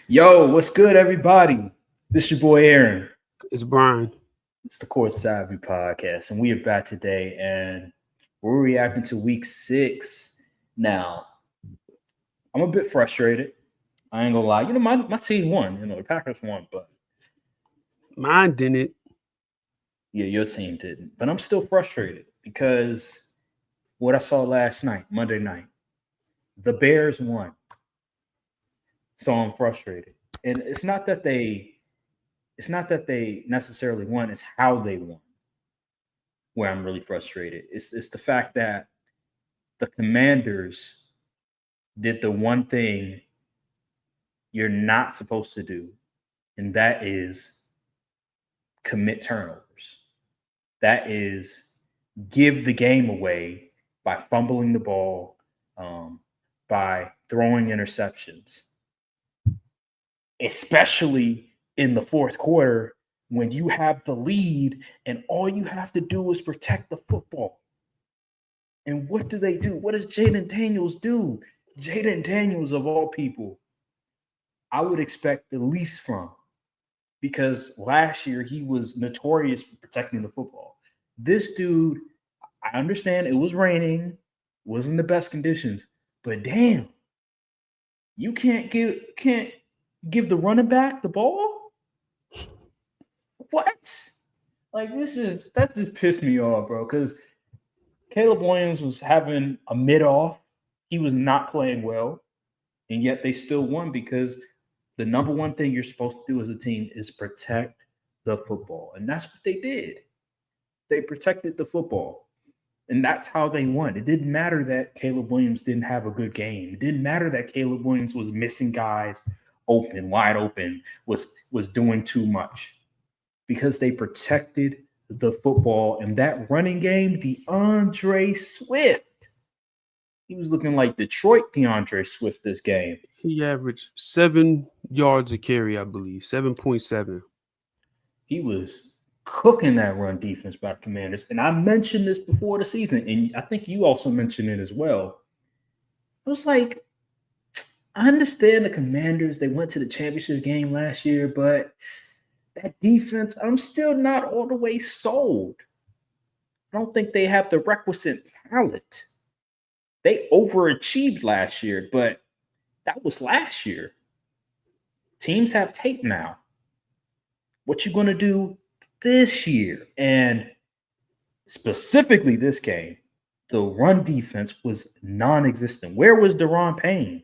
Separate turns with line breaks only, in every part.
Yo, what's good, everybody? This your boy Aaron.
It's Brian.
It's the Courtside podcast, and we are back today, and we're reacting to Week 6. Now, I'm a bit frustrated. I ain't gonna lie. My team won. The Packers won, but
Mine didn't.
yeah, your team didn't. But I'm still frustrated because what I saw last night, Monday night, the Bears won. So I'm frustrated, and it's not that they necessarily won, it's how they won where I'm really frustrated. It's the fact that the Commanders did the one thing you're not supposed to do, and that is commit turnovers. That is give the game away by fumbling the ball, by throwing interceptions, especially in the fourth quarter when you have the lead and all you have to do is protect the football. And what do they do? What does Jayden Daniels do? Jayden Daniels, of all people, I would expect the least from, because last year he was notorious for protecting the football. This dude, I understand it was raining, wasn't the best conditions, but damn, you can't give the running back the ball? What? Like that just pissed me off, bro. Because Caleb Williams was having a mid-off. He was not playing well, and yet they still won because the number one thing you're supposed to do as a team is protect the football, and that's what they did. They protected the football, and that's how they won. It didn't matter that Caleb Williams didn't have a good game. It didn't matter that Caleb Williams was missing guys wide open, was doing too much, because they protected the football. And that running game, DeAndre Swift, he was looking like Detroit DeAndre Swift this game.
He averaged 7 yards a carry, I believe, 7.7.
He was cooking that run defense by the Commanders. And I mentioned this before the season, and I think you also mentioned it as well. I was like, I understand the Commanders, they went to the championship game last year, but that defense, I'm still not all the way sold. I don't think they have the requisite talent. They overachieved last year, but that was last year. Teams have tape now. What you going to do this year? And specifically this game, the run defense was non-existent. Where was Daron Payne?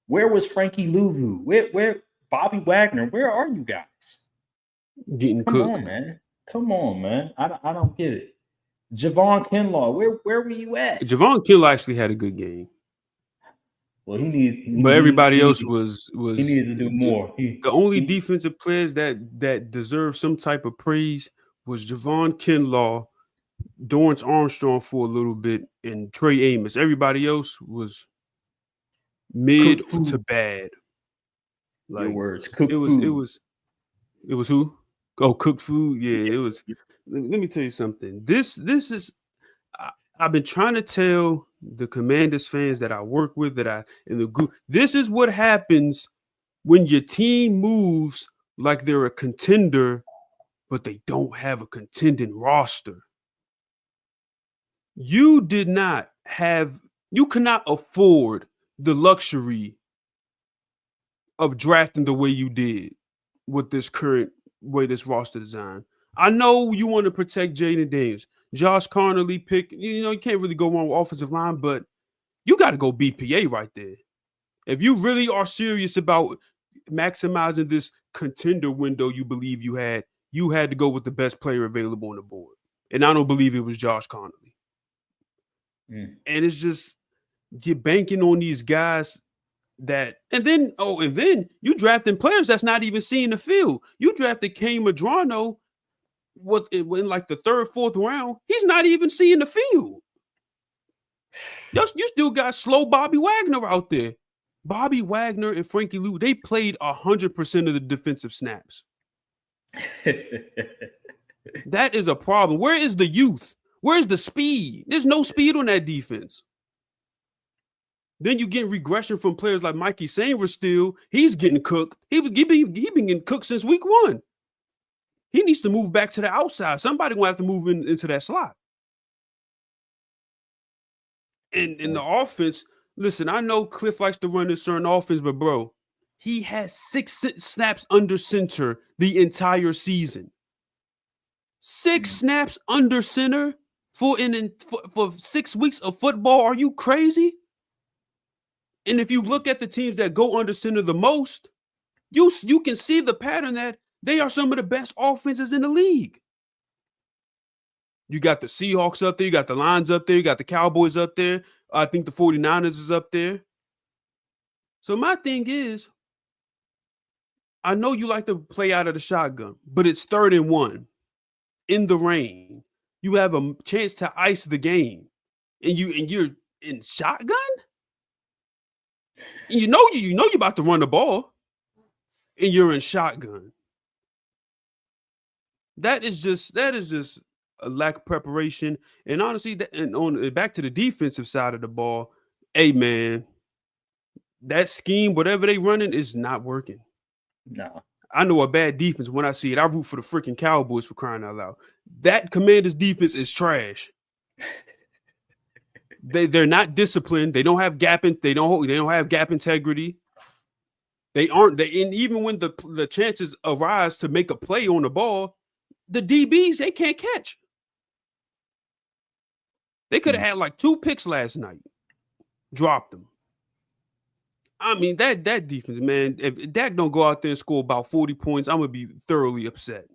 Where was Frankie Louvu? Where Bobby Wagner? Where are you guys?
Getting
Come
cooked.
on, man. Come on, man. I don't get it. Javon Kinlaw, where were you at?
Javon Kinlaw actually had a good game.
Well, he
But everybody else was
he needed to do more.
The only defensive players that deserve some type of praise was Javon Kinlaw, Dorrance Armstrong for a little bit, and Trey Amos. Everybody else was mid to bad.
Like, your words.
It was who? Oh, cooked food. Yeah, it was. Let me tell you something. This is. I've been trying to tell the Commanders fans that I work with, that I in the group. This is what happens when your team moves like they're a contender, but they don't have a contending roster. You cannot afford the luxury of drafting the way you did with this current way this roster design. I know you want to protect Jayden Daniels. Josh Carnley pick, you can't really go wrong with offensive line, but you got to go BPA right there. If you really are serious about maximizing this contender window you believe you had to go with the best player available on the board. And I don't believe it was Josh Carnley. And it's just, you're banking on these guys and then you drafting players that's not even seeing the field. You drafted Kane Madrano in like the third, fourth round. He's not even seeing the field. You still got slow Bobby Wagner out there. Bobby Wagner and Frankie Lou, they played 100% of the defensive snaps. That is a problem. Where is the youth? Where's the speed? There's no speed on that defense. Then you get regression from players like Mikey Sainristil. Still, he's getting cooked. He been getting cooked since week 1. He needs to move back to the outside. Somebody will have to move into that slot. And in the offense, listen, I know Cliff likes to run this certain offense, but bro, he has 6 snaps under center the entire season. 6 snaps under center for 6 weeks of football. Are you crazy? And if you look at the teams that go under center the most, you can see the pattern that they are some of the best offenses in the league. You got the Seahawks up there, you got the Lions up there, you got the Cowboys up there. I think the 49ers is up there. So my thing is, I know you like to play out of the shotgun, but it's 3rd and 1 in the rain. You have a chance to ice the game, and you're in shotgun. And you know you're about to run the ball, and you're in shotgun. That is just a lack of preparation. And honestly, back to the defensive side of the ball, hey man, that scheme, whatever they running, is not working.
No.
I know a bad defense when I see it. I root for the freaking Cowboys, for crying out loud. That Commanders defense is trash. They're not disciplined. They don't have they don't have gap integrity. They aren't. And even when the chances arise to make a play on the ball, the DBs, they can't catch. They could have had like 2 picks last night. Dropped them. I mean, that defense, man, if Dak don't go out there and score about 40 points, I'm going to be thoroughly upset.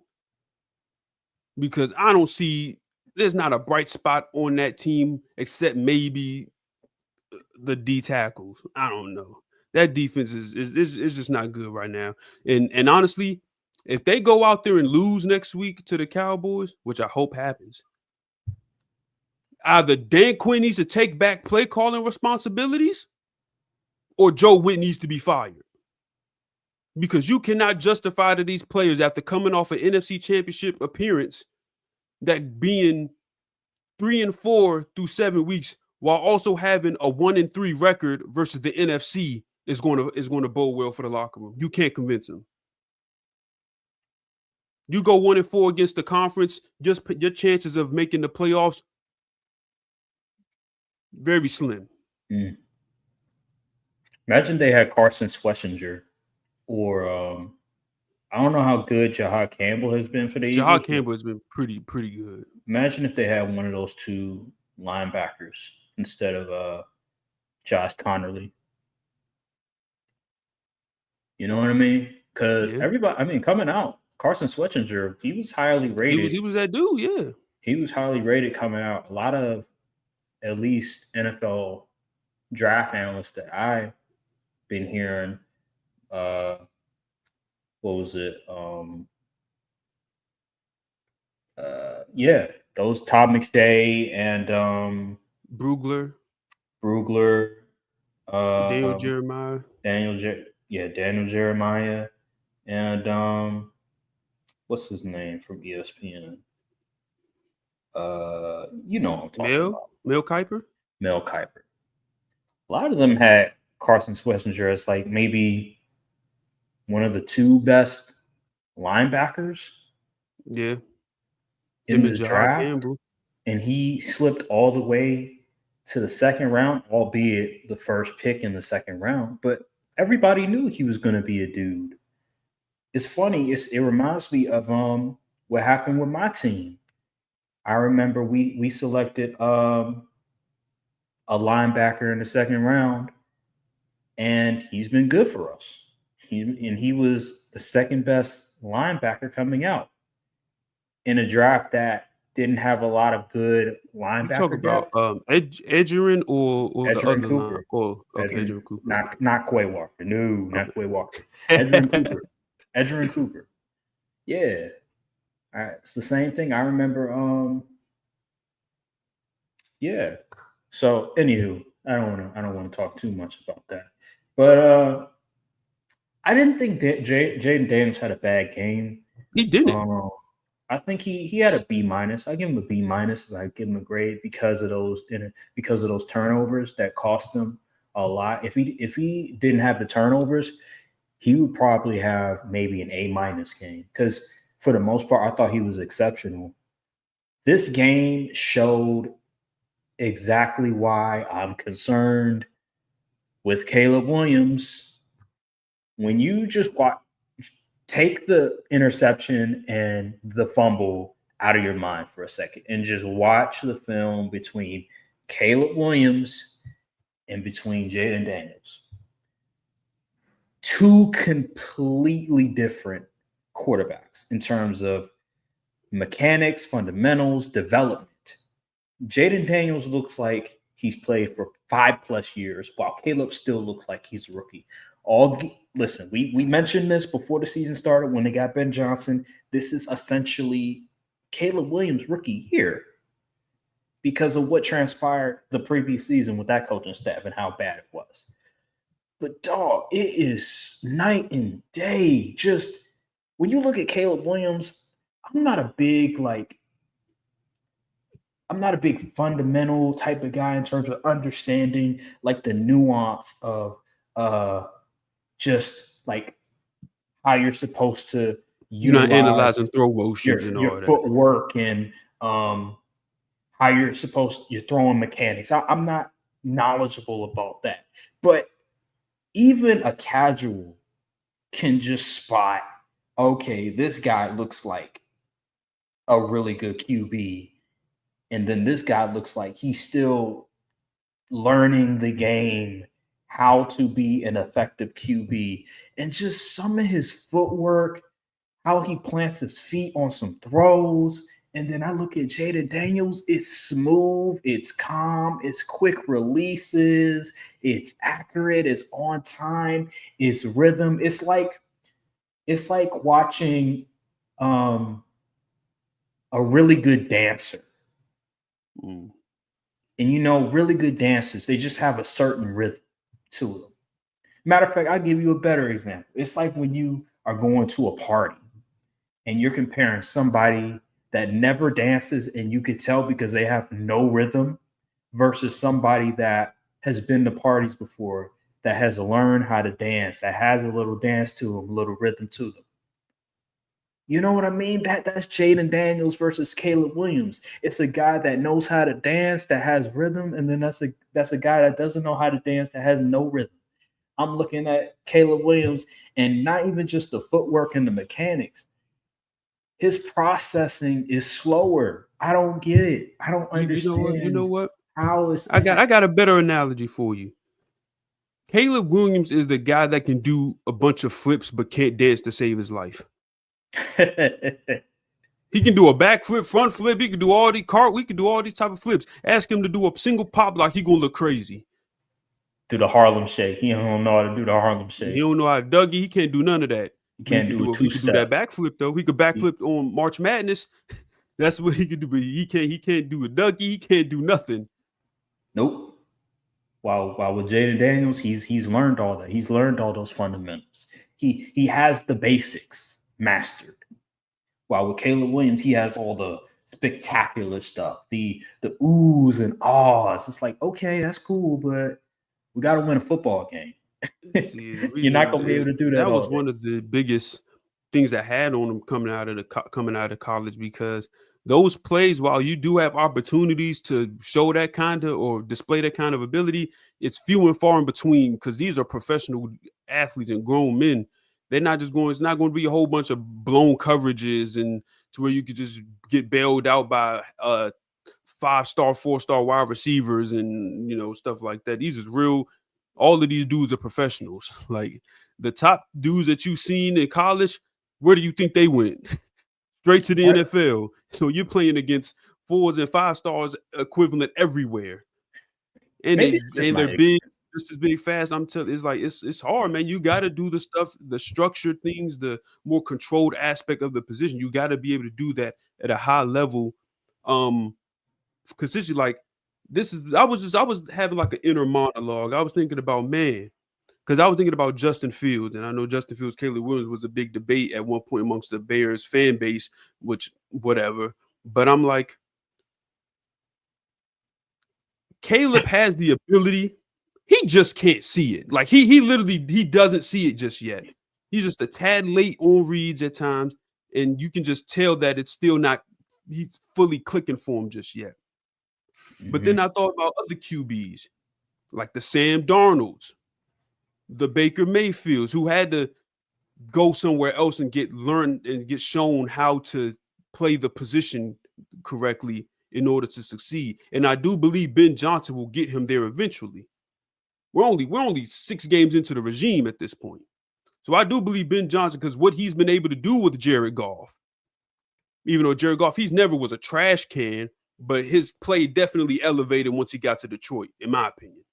Because I don't see, there's not a bright spot on that team except maybe the D tackles. I don't know. That defense is just not good right now. And honestly, if they go out there and lose next week to the Cowboys, which I hope happens, either Dan Quinn needs to take back play calling responsibilities, or Joe Witt needs to be fired. Because you cannot justify to these players after coming off an NFC Championship appearance that being 3-4 through 7 weeks while also having a 1-3 record versus the NFC is going to bode well for the locker room. You can't convince them. You go 1-4 against the conference, just your chances of making the playoffs very slim.
Mm. Imagine they had Carson Schlesinger, or I don't know how good Jahad Campbell has been for the Eagles.
Jahad Campbell has been pretty good.
Imagine if they had one of those 2 linebackers instead of Josh Connerly. You know what I mean? Because everybody, I mean, coming out, Carson Schlesinger, he was highly rated.
He was that dude, yeah.
He was highly rated coming out. A lot of, at least NFL draft analysts that I've been hearing, what was it? Yeah, those Todd McShay and
Brugler, Daniel Jeremiah.
Daniel Jeremiah, and what's his name from ESPN? You know what I'm talking about.
Mel Kiper.
Mel Kiper. A lot of them had Carson Schlesinger as like maybe one of the 2 best linebackers.
Yeah.
In the draft. Campbell. And he slipped all the way to the 2nd round, albeit the first pick in the 2nd round. But everybody knew he was going to be a dude. It's funny. It reminds me of what happened with my team. I remember we selected a linebacker in the 2nd round, and he's been good for us. He was the 2nd best linebacker coming out in a draft that didn't have a lot of good linebacker.
You talk about Edgerrin or
Edgerrin
the other
Cooper.
Edgerrin Cooper.
Not Quay Walker. No, not Quay Walker. Edgerrin Cooper. Edgerrin Cooper. Yeah. All right. It's the same thing. I remember. Yeah. So, anywho, I don't want to talk too much about that. But I didn't think that Jayden Daniels had a bad game.
He didn't.
I think he had a B-. I give him a B-. I give him a grade because of those turnovers that cost him a lot. If he didn't have the turnovers, he would probably have maybe an A- game because for the most part, I thought he was exceptional. This game showed exactly why I'm concerned with Caleb Williams. When you just take the interception and the fumble out of your mind for a second and just watch the film between Caleb Williams and between Jayden Daniels. Two completely different quarterbacks in terms of mechanics, fundamentals, development. Jayden Daniels looks like he's played for 5+ years, while Caleb still looks like he's a rookie. Listen, we mentioned this before the season started when they got Ben Johnson. This is essentially Caleb Williams' rookie year because of what transpired the previous season with that coaching staff and how bad it was. But dog, it is night and day. Just when you look at Caleb Williams, I'm not a big fundamental type of guy in terms of understanding like the nuance of just like how you're supposed to
You're not
utilize
analyzing throw motions and
your
all that.
footwork and how you're throwing mechanics. I'm not knowledgeable about that, but even a casual can just spot, okay, this guy looks like a really good QB, and then this guy looks like he's still learning the game, how to be an effective QB, and just some of his footwork, how he plants his feet on some throws. And then I look at Jayden Daniels. It's smooth, it's calm, it's quick releases, it's accurate, it's on time, it's rhythm. It's like watching a really good dancer.
Mm.
And really good dancers, they just have a certain rhythm to them. Matter of fact, I'll give you a better example. It's like when you are going to a party and you're comparing somebody that never dances and you could tell because they have no rhythm versus somebody that has been to parties before, that has learned how to dance, that has a little dance to them, a little rhythm to them. You know what I mean? That's Jayden Daniels versus Caleb Williams. It's a guy that knows how to dance, that has rhythm, and then that's a guy that doesn't know how to dance, that has no rhythm. I'm looking at Caleb Williams, and not even just the footwork and the mechanics. His processing is slower. I don't get it. I don't understand.
You know what?
How is
I
that?
got a better analogy for you. Caleb Williams is the guy that can do a bunch of flips but can't dance to save his life. He can do a backflip, front flip. He can do all these we can do all these type of flips. Ask him to do a single pop lock, he gonna look crazy.
Do the Harlem Shake. He don't know how to do the Harlem Shake.
He don't know how to Dougie. He can't do none of that.
He can't do a
He can do that backflip though. He could backflip on March Madness. That's what he could do. But he can't do a Dougie. He can't do nothing.
Nope. While with Jayden Daniels, he's learned all that. He's learned all those fundamentals. He has the basics mastered. While with Caleb Williams, he has all the spectacular stuff, the oohs and ahs. It's like, okay, that's cool, but we got to win a football game.
See,
You're not gonna be able to do that.
That was one of the biggest things I had on him coming out of college, because those plays, while you do have opportunities to show that kind of or display that kind of ability, it's few and far in between, because these are professional athletes and grown men. They're not just going. It's not going to be a whole bunch of blown coverages and to where you could just get bailed out by 5-star, 4-star wide receivers and stuff like that. These is real. All of these dudes are professionals. Like the top dudes that you've seen in college, where do you think they went? Straight to the NFL. So you're playing against 4s and 5 stars equivalent everywhere, and they're big, just as big, fast. I'm telling, it's hard, man. You got to do the stuff, the structured things, the more controlled aspect of the position. You got to be able to do that at a high level, consistently. Like I was having like an inner monologue. I was thinking about, man, because I was thinking about Justin Fields, and I know Justin Fields, Caleb Williams was a big debate at one point amongst the Bears fan base, which whatever. But I'm like, Caleb has the ability. he just can't see it. Like he literally he doesn't see it just yet. He's just a tad late on reads at times, and you can just tell that it's still not he's fully clicking for him just yet. But then I thought about other QBs like the Sam Darnolds, the Baker Mayfields, who had to go somewhere else and get learned and get shown how to play the position correctly in order to succeed. And I do believe Ben Johnson will get him there eventually. We're only 6 games into the regime at this point. So I do believe Ben Johnson, because what he's been able to do with Jared Goff, even though Jared Goff, he's never was a trash can, but his play definitely elevated once he got to Detroit, in my opinion.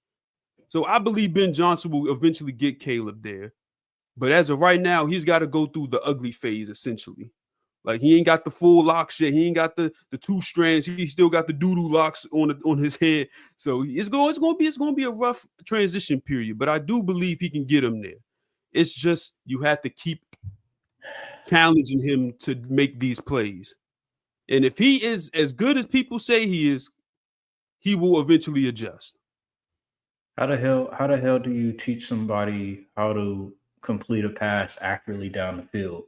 So I believe Ben Johnson will eventually get Caleb there. But as of right now, he's got to go through the ugly phase, essentially. Like, he ain't got the full locks yet. He ain't got the 2 strands. He still got the doo-doo locks on his head. So it's going to be a rough transition period. But I do believe he can get him there. It's just you have to keep challenging him to make these plays. And if he is as good as people say he is, he will eventually adjust.
How the hell do you teach somebody how to complete a pass accurately down the field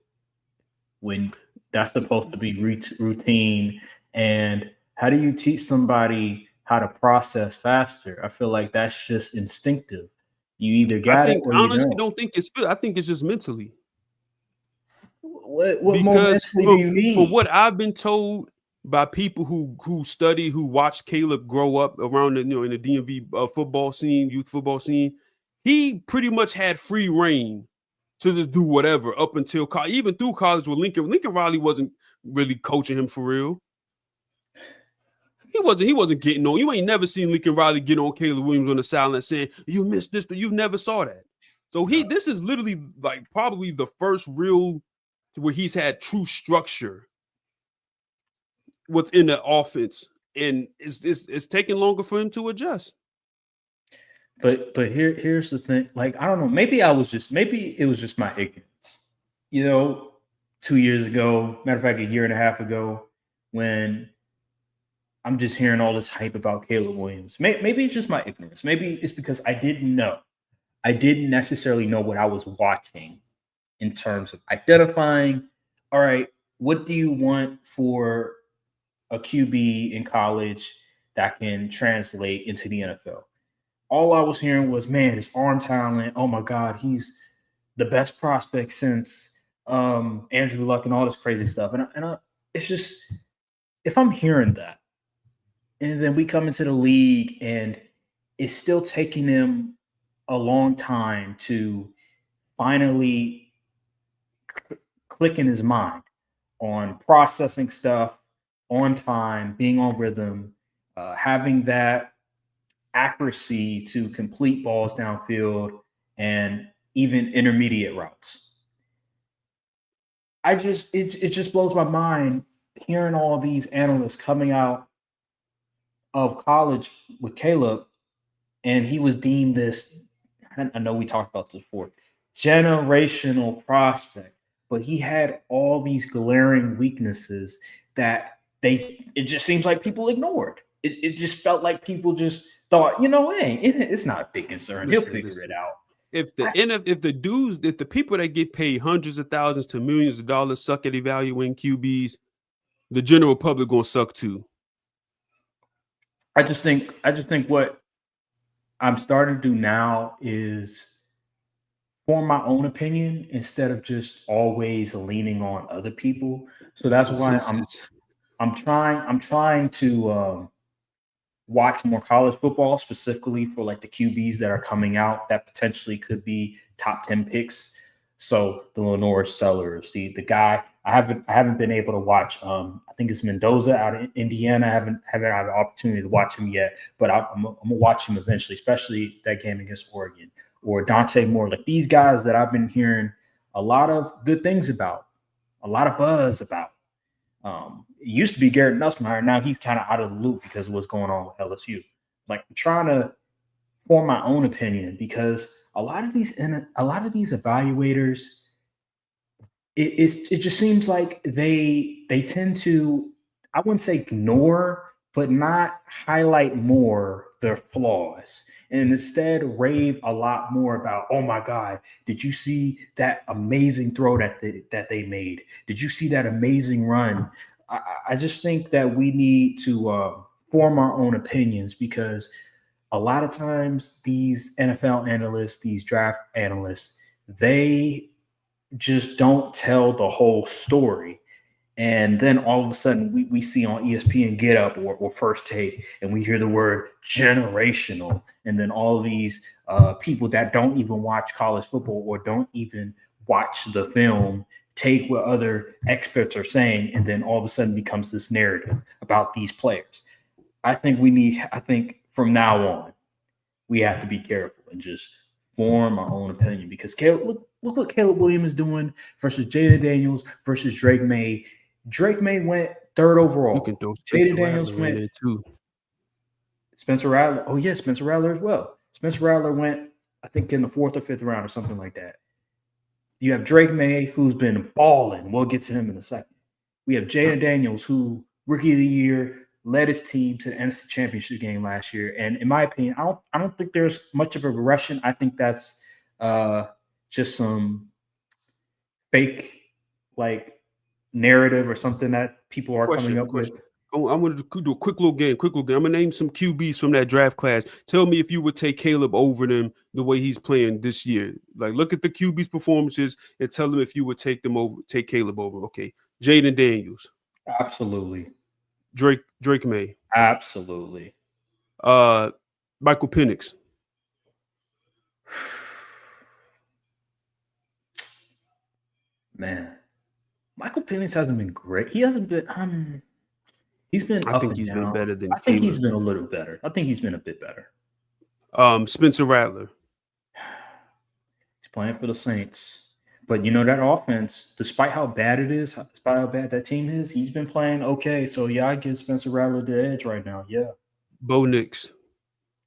when that's supposed to be routine? And how do you teach somebody how to process faster? I feel like that's just instinctive. You either got it or
I
you
honestly
don't.
don't think it's I think it's just mentally.
What more
Because
mentally do you
from
need?
what I've been told by people who study, who watch Caleb grow up around the in the DMV football scene, youth football scene, he pretty much had free reign to just do whatever up until college, even through college with Lincoln. Lincoln Riley wasn't really coaching him for real. He wasn't getting on. You ain't never seen Lincoln Riley get on Caleb Williams on the sideline saying, "You missed this," but you never saw that. So this is literally like probably the first real where he's had true structure within the offense, and it's taking longer for him to adjust.
But here's the thing. Like, I don't know. Maybe it was just my ignorance. 2 years ago, matter of fact, a year and a half ago, when I'm just hearing all this hype about Caleb Williams. Maybe it's just my ignorance. Maybe it's because I didn't know. I didn't necessarily know what I was watching in terms of identifying, all right, what do you want for a QB in college that can translate into the NFL? All I was hearing was, man, his arm talent. Oh my God, he's the best prospect since Andrew Luck and all this crazy stuff. It's just, if I'm hearing that, and then we come into the league and it's still taking him a long time to finally click in his mind on processing stuff on time, being on rhythm, having that accuracy to complete balls downfield and even intermediate routes. It just blows my mind hearing all these analysts coming out of college with Caleb, and he was deemed this. I know we talked about this before, generational prospect, but he had all these glaring weaknesses that it just seems like people ignored. It just felt like people just thought, it's not a big concern. He'll figure it out.
If the people that get paid hundreds of thousands to millions of dollars suck at evaluating QBs, the general public gonna suck too.
I just think what I'm starting to do now is form my own opinion instead of just always leaning on other people. So that's why I'm trying to watch more college football, specifically for like the QBs that are coming out that potentially could be top 10 picks. So the Lenore Sellers, the guy I haven't been able to watch. I think it's Mendoza out of Indiana. I haven't had the opportunity to watch him yet, but I'm gonna watch him eventually, especially that game against Oregon, or Dante Moore. Like, these guys that I've been hearing a lot of good things about, a lot of buzz about. It used to be Garrett Nussmeier. Now he's kind of out of the loop because of what's going on with LSU. Like, I'm trying to form my own opinion because a lot of these evaluators, it just seems like they tend to, I wouldn't say ignore, but not highlight more their flaws and instead rave a lot more about, oh my God, did you see that amazing throw that they made? Did you see that amazing run? I just think that we need to form our own opinions because a lot of times these NFL analysts, these draft analysts, they just don't tell the whole story. And then all of a sudden we see on ESPN Get Up or First Take, and we hear the word generational. And then all of these people that don't even watch college football or don't even watch the film take what other experts are saying, and then all of a sudden becomes this narrative about these players. I think from now on, we have to be careful and just form our own opinion because look what Caleb Williams is doing versus Jayden Daniels versus Drake May. Drake May went third overall.
You can throw
Jayden Daniels went
there too.
Spencer Rattler. Oh yeah, Spencer Rattler as well. Spencer Rattler went, I think, in the 4th or 5th round or something like that. You have Drake May, who's been balling. We'll get to him in a second. We have Jayden Daniels, who rookie of the year led his team to the NFC Championship game last year. And in my opinion, I don't think there's much of a regression. I think that's just some fake narrative or something that people are coming up with.
I'm going to do a quick little game. I'm going to name some QBs from that draft class. Tell me if you would take Caleb over them the way he's playing this year. Look at the QB's performances and tell them if you would take Caleb over. Okay. Jayden Daniels.
Absolutely.
Drake May.
Absolutely.
Michael Penix.
Man, Michael Penix hasn't been great. He hasn't been. He's been.
I think he's been better than.
I think he's been a little better. I think he's been a bit better.
Spencer Rattler.
He's playing for the Saints, but that offense, despite how bad it is, despite how bad that team is, he's been playing okay. So yeah, I give Spencer Rattler the edge right now. Yeah.
Bo Nix.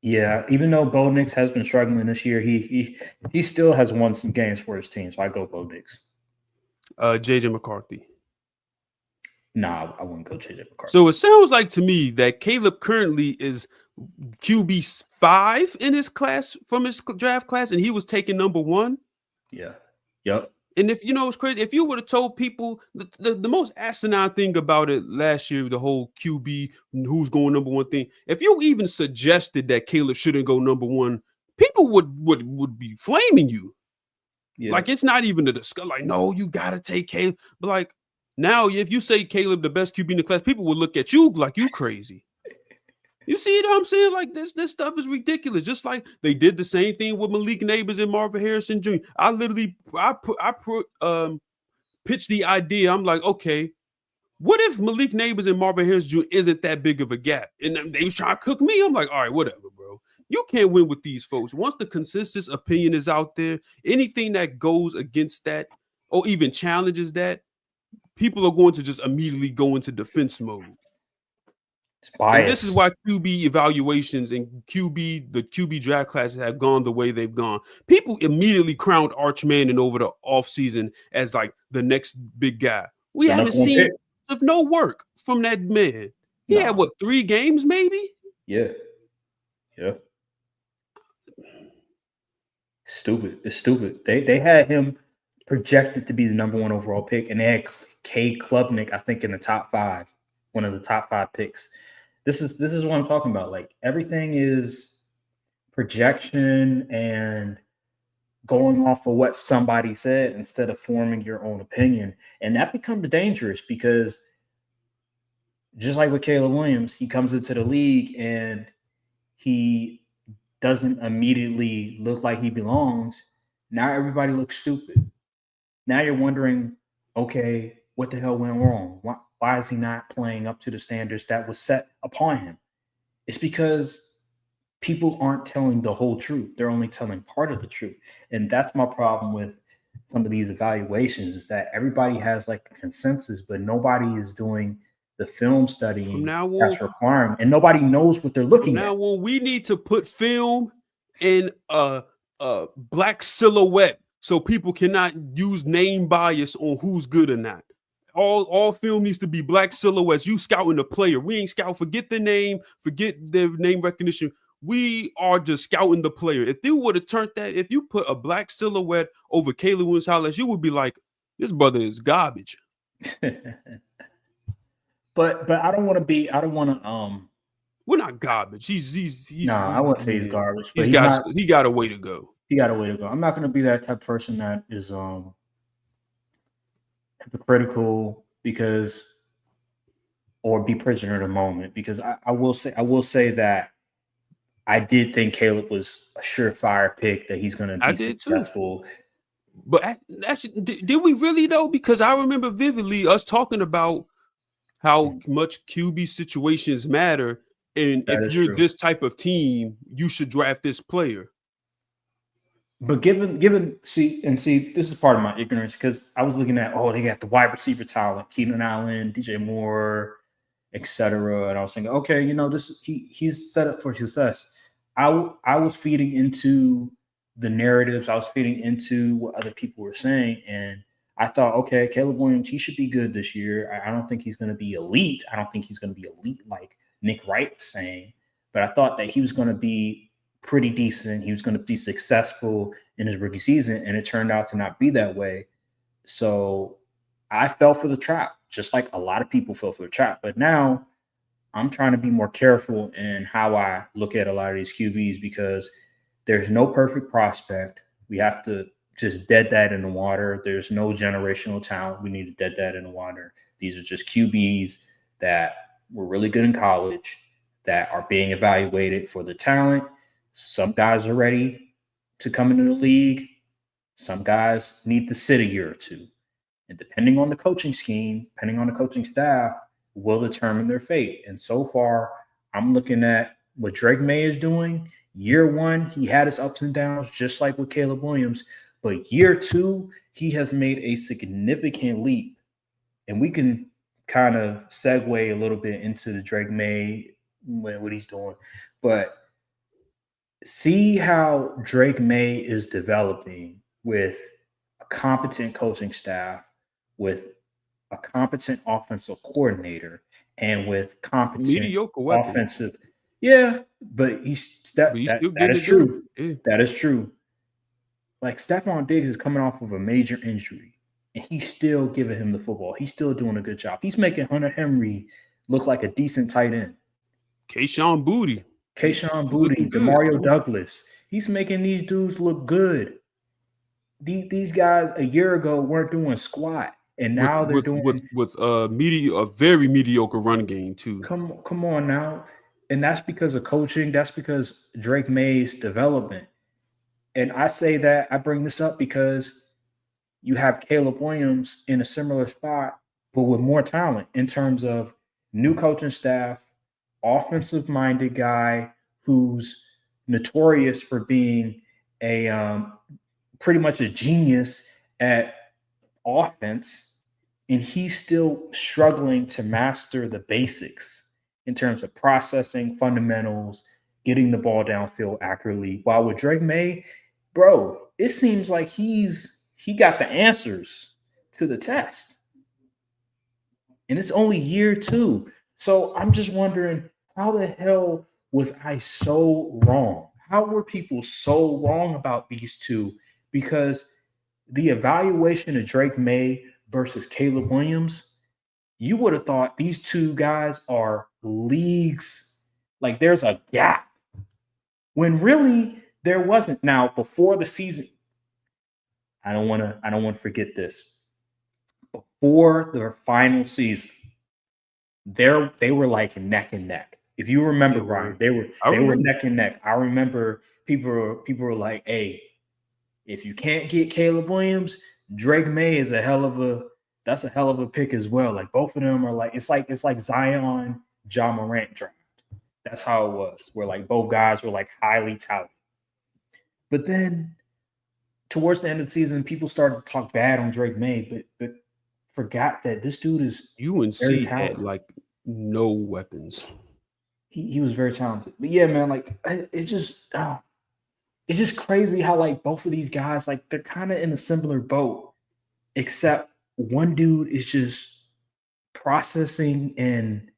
Yeah, even though Bo Nix has been struggling this year, he still has won some games for his team. So I go Bo Nix.
JJ McCarthy.
Nah, I wouldn't go JJ McCarthy.
So it sounds like to me that Caleb currently is QB 5 in his class from his draft class, and he was taking number 1.
Yeah. Yep.
And if it's crazy, if you would have told people the most asinine thing about it last year, the whole QB who's going number 1 thing, if you even suggested that Caleb shouldn't go number 1, people would be flaming you. Yeah. It's not even a discuss. No, you gotta take Caleb. But now, if you say Caleb the best QB in the class, people will look at you like you crazy. You see what I'm saying? This stuff is ridiculous. Just like they did the same thing with Malik Neighbors and Marvin Harrison Jr. I pitched the idea. I'm like, okay, what if Malik Neighbors and Marvin Harrison Jr. isn't that big of a gap? And they was trying to cook me. I'm like, all right, whatever, bro. You can't win with these folks. Once the consensus opinion is out there, anything that goes against that or even challenges that, people are going to just immediately go into defense mode. And this is why QB evaluations and the QB draft classes have gone the way they've gone. People immediately crowned Arch Manning over the offseason as the next big guy. We haven't seen no work from that man. He had 3 games maybe?
Yeah. Yeah. Stupid. It's stupid. They had him projected to be the number 1 overall pick, and they had Cade Klubnik, I think, in the top 5, one of the top 5 picks. This is what I'm talking about. Everything is projection and going off of what somebody said instead of forming your own opinion. And that becomes dangerous because just like with Caleb Williams, he comes into the league and he doesn't immediately look like he belongs. Now everybody looks stupid. Now you're wondering, okay, what the hell went wrong? Why is he not playing up to the standards that was set upon him? It's because people aren't telling the whole truth. They're only telling part of the truth. And that's my problem with some of these evaluations is that everybody has a consensus, but nobody is doing the film studying that's requiring, and nobody knows what they're looking at.
Now, we need to put film in a black silhouette so people cannot use name bias on who's good or not. All film needs to be black silhouettes. You scouting a player. We ain't scout. Forget the name. Forget the name recognition. we are just scouting the player. If you would have turned that, if you put a black silhouette over Caleb Williams highlights, you would be like, this brother is garbage.
but I don't want to be. I don't want to.
We're not garbage.
I wouldn't say he's garbage, but
He got a way to go.
He got a way to go. I'm not going to be that type of person that is hypocritical or be prisoner of the moment, because I will say that I did think Caleb was a surefire pick, that he's going to be successful.
Too. But actually, did we really though? Because I remember vividly us talking about how much QB situations matter, and if you're this type of team, you should draft this player.
But see, this is part of my ignorance, because I was looking at, they got the wide receiver talent, Keenan Allen, DJ Moore, etc. And I was thinking, okay, he's set up for success. I was feeding into the narratives. I was feeding into what other people were saying. And I thought, okay, Caleb Williams, he should be good this year. I don't think he's going to be elite. I don't think he's going to be elite like Nick Wright was saying. But I thought that he was going to be pretty decent. He was going to be successful in his rookie season. And it turned out to not be that way. So I fell for the trap, just like a lot of people fell for the trap. But now I'm trying to be more careful in how I look at a lot of these QBs, because there's no perfect prospect. We have to just dead that in the water. There's no generational talent. We need to dead that in the water. These are just QBs that were really good in college, that are being evaluated for the talent. Some guys are ready to come into the league. Some guys need to sit a year or two. And depending on the coaching scheme, depending on the coaching staff, will determine their fate. And so far, I'm looking at what Drake May is doing. Year one, he had his ups and downs, just like with Caleb Williams. But year two, he has made a significant leap. And we can kind of segue a little bit into the Drake May, what he's doing. But see how Drake May is developing with a competent coaching staff, with a competent offensive coordinator, and with competent
mediocre
offensive. Yeah, but that is true. Yeah. That is true. Like, Stephon Diggs is coming off of a major injury, and he's still giving him the football. He's still doing a good job. He's making Hunter Henry look like a decent tight end.
Kayshon Boutte,
Demario Douglas. He's making these dudes look good. These guys a year ago weren't doing squat. And now they're doing
with a very mediocre run game too.
Come on now. And that's because of coaching. That's because Drake May's development. And I say that, I bring this up because you have Caleb Williams in a similar spot, but with more talent in terms of new coaching staff, offensive-minded guy who's notorious for being a pretty much a genius at offense, and he's still struggling to master the basics in terms of processing, fundamentals, getting the ball downfield accurately. While with Drake May, bro, it seems like he got the answers to the test. And it's only year two. So I'm just wondering, how the hell was I so wrong? How were people so wrong about these two? Because the evaluation of Drake May versus Caleb Williams, you would have thought these two guys are leagues. Like, there's a gap. When really there wasn't. Now, before the season, I don't want to forget this. Before the final season, they were like neck and neck. If you remember, Brian, they were neck and neck. I remember people were like, "Hey, if you can't get Caleb Williams, Drake May is a hell of a pick as well." Like, both of them are like, it's like Zion, Ja Morant draft. That's how it was. Where like both guys were like highly touted. But then towards the end of the season, people started to talk bad on Drake May, but forgot that this dude is
UNC had like no weapons.
He was very talented. But yeah, man, like it's just crazy how like both of these guys, like, they're kind of in a similar boat, except one dude is just processing and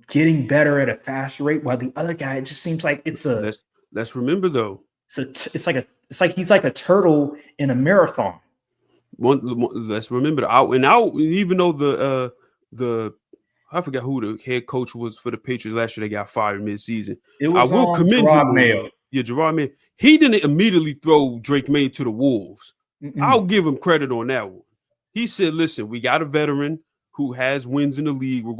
getting better at a fast rate, while the other guy, it just seems like
let's remember though.
It's like he's like a turtle in a marathon.
Let's remember the out and out. Even though the I forgot who the head coach was for the Patriots last year, they got fired mid-season.
It
I
was
will commend
Gerard
him
Mayo.
on Gerard Mayo. He didn't immediately throw Drake May to the Wolves. I'll give him credit on that one. He said, "Listen, we got a veteran who has wins in the league. We're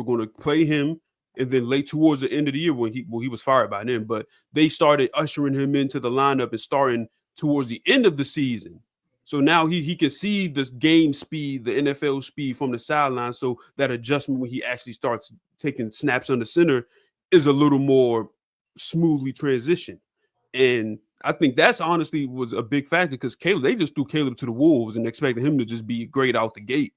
gonna play him." And then late towards the end of the year, when he was fired by then, but they started ushering him into the lineup and starting towards the end of the season. So now he can see this game speed, the NFL speed from the sideline. So that adjustment when he actually starts taking snaps on the center is a little more smoothly transitioned. And I think that's honestly was a big factor because they just threw Caleb to the Wolves and expected him to just be great out the gate.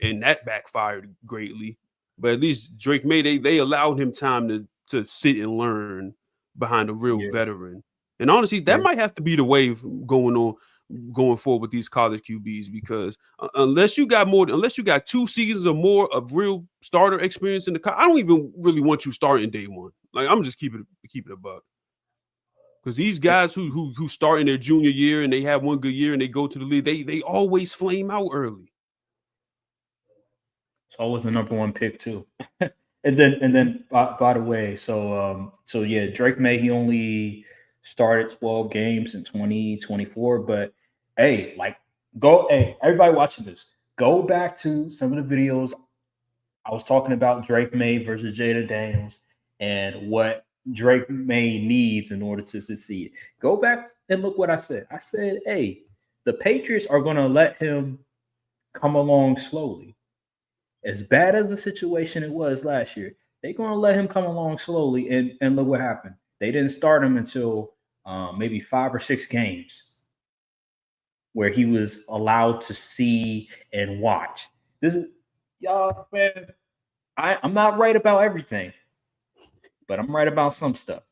And that backfired greatly. But at least Drake May, they allowed him time to sit and learn behind a real veteran. And honestly, that might have to be the wave going forward with these college QBs because unless you got 2 seasons or more of real starter experience in the I don't even really want you starting day one. Like I'm just keep it a buck. Because these guys who start in their junior year and they have one good year and they go to the league, they always flame out early.
It's always the number one pick too. and then by the way, so yeah, Drake May, he only started 12 games in 2024, but hey, everybody watching this, go back to some of the videos. I was talking about Drake May versus Jayden Daniels and what Drake May needs in order to succeed. Go back and look what I said. I said, hey, the Patriots are going to let him come along slowly. As bad as the situation it was last year, they're going to let him come along slowly. And look what happened. They didn't start him until maybe 5 or 6 games where he was allowed to see and watch. This is, y'all, man, I'm not right about everything, but I'm right about some stuff.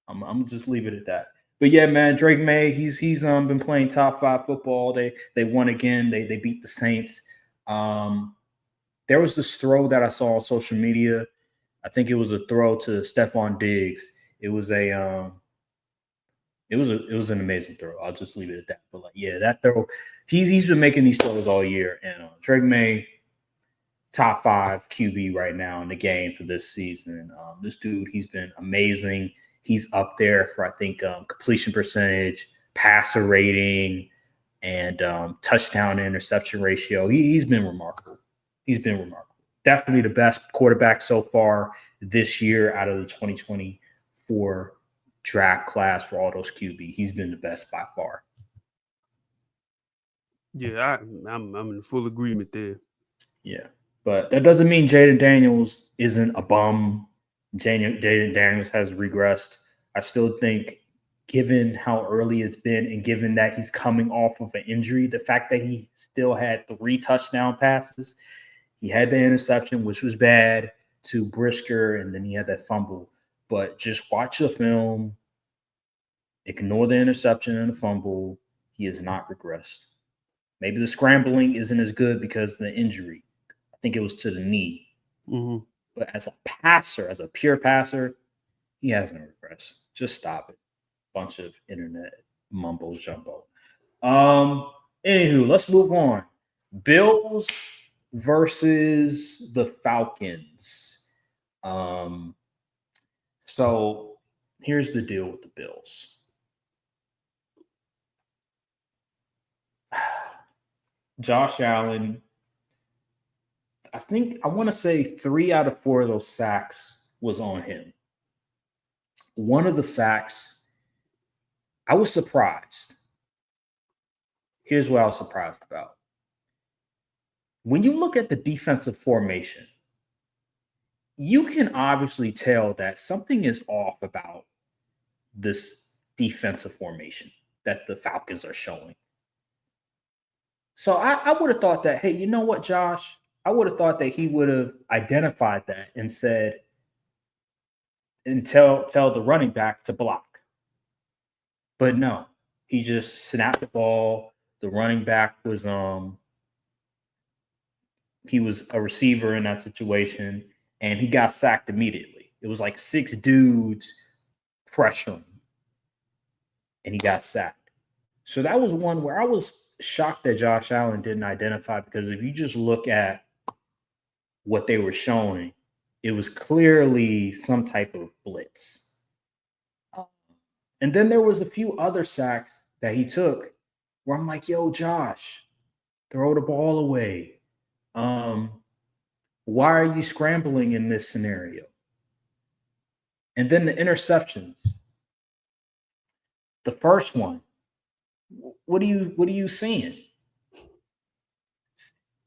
I'm gonna just leave it at that. But yeah, man, Drake May, he's been playing top 5 football. They won again. They beat the Saints. There was this throw that I saw on social media. I think it was a throw to Stephon Diggs. It was an amazing throw. I'll just leave it at that. But like, yeah, that throw, he's been making these throws all year. And Drake May, top 5 QB right now in the game for this season. This dude, he's been amazing. He's up there for, I think, completion percentage, passer rating, and touchdown to interception ratio. He's been remarkable. He's been remarkable. Definitely the best quarterback so far this year out of the 2024 draft class for all those QB. He's been the best by far.
Yeah, I'm in full agreement there.
Yeah, but that doesn't mean Jayden Daniels isn't a bum. Jayden Daniels has regressed. I still think, given how early it's been and given that he's coming off of an injury, the fact that he still had 3 touchdown passes, he had the interception, which was bad, to Brisker, and then he had that fumble. But just watch the film, ignore the interception and the fumble. He has not regressed. Maybe the scrambling isn't as good because of the injury. I think it was to the knee.
Mm-hmm.
But as a passer, as a pure passer, he hasn't regressed. Just stop it. Bunch of internet mumbo jumbo. Anywho, let's move on. Bills versus the Falcons. So here's the deal with the Bills. Josh Allen, I want to say 3 out of 4 of those sacks was on him. One of the sacks, I was surprised. Here's what I was surprised about. When you look at the defensive formation, you can obviously tell that something is off about this defensive formation that the Falcons are showing. So I would have thought that, hey, you know what, Josh? I would have thought that he would have identified that and said, and tell the running back to block. But no, he just snapped the ball. The running back was he was a receiver in that situation, and he got sacked immediately. It was like 6 dudes pressuring, and he got sacked. So that was one where I was shocked that Josh Allen didn't identify, because if you just look at what they were showing, it was clearly some type of blitz. And then there was a few other sacks that he took where I'm like, yo, Josh, throw the ball away. Why are you scrambling in this scenario? And then the interceptions. The first one, what are you seeing?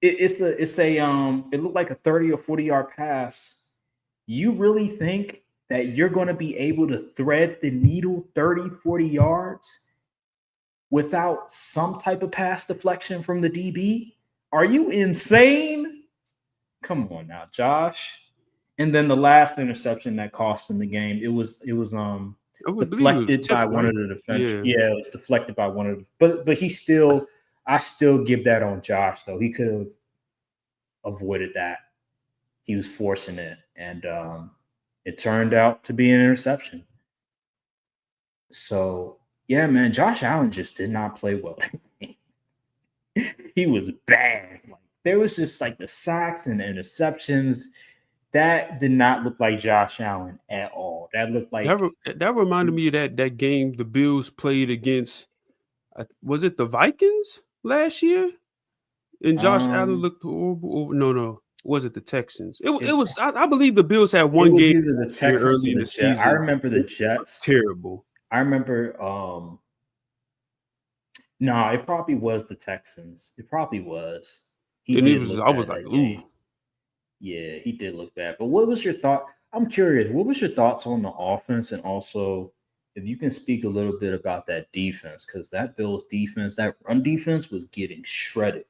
It looked like a 30 or 40-yard pass. You really think that you're going to be able to thread the needle 30, 40 yards without some type of pass deflection from the DB? Are you insane? Come on now, Josh. And then the last interception that cost him the game, it was deflected by one of the defense. Yeah, it was deflected by one of the, but I still give that on Josh, though. He could have avoided that. He was forcing it, and it turned out to be an interception. So, yeah, man, Josh Allen just did not play well. He was bad. Like, there was just like the sacks and the interceptions. That did not look like Josh Allen at all. That looked like
that reminded me of that game the Bills played against. Was it the Vikings last year? And Josh Allen looked horrible. No. Was it the Texans? It was. I believe the Bills had one game
either the Texans early in the season. I remember the Jets.
Terrible.
I remember. No, it probably was the Texans. It probably was.
I was like, ooh.
Yeah, he did look bad. But what was your thought? I'm curious. What was your thoughts on the offense, and also if you can speak a little bit about that defense, because that Bills defense, that run defense, was getting shredded.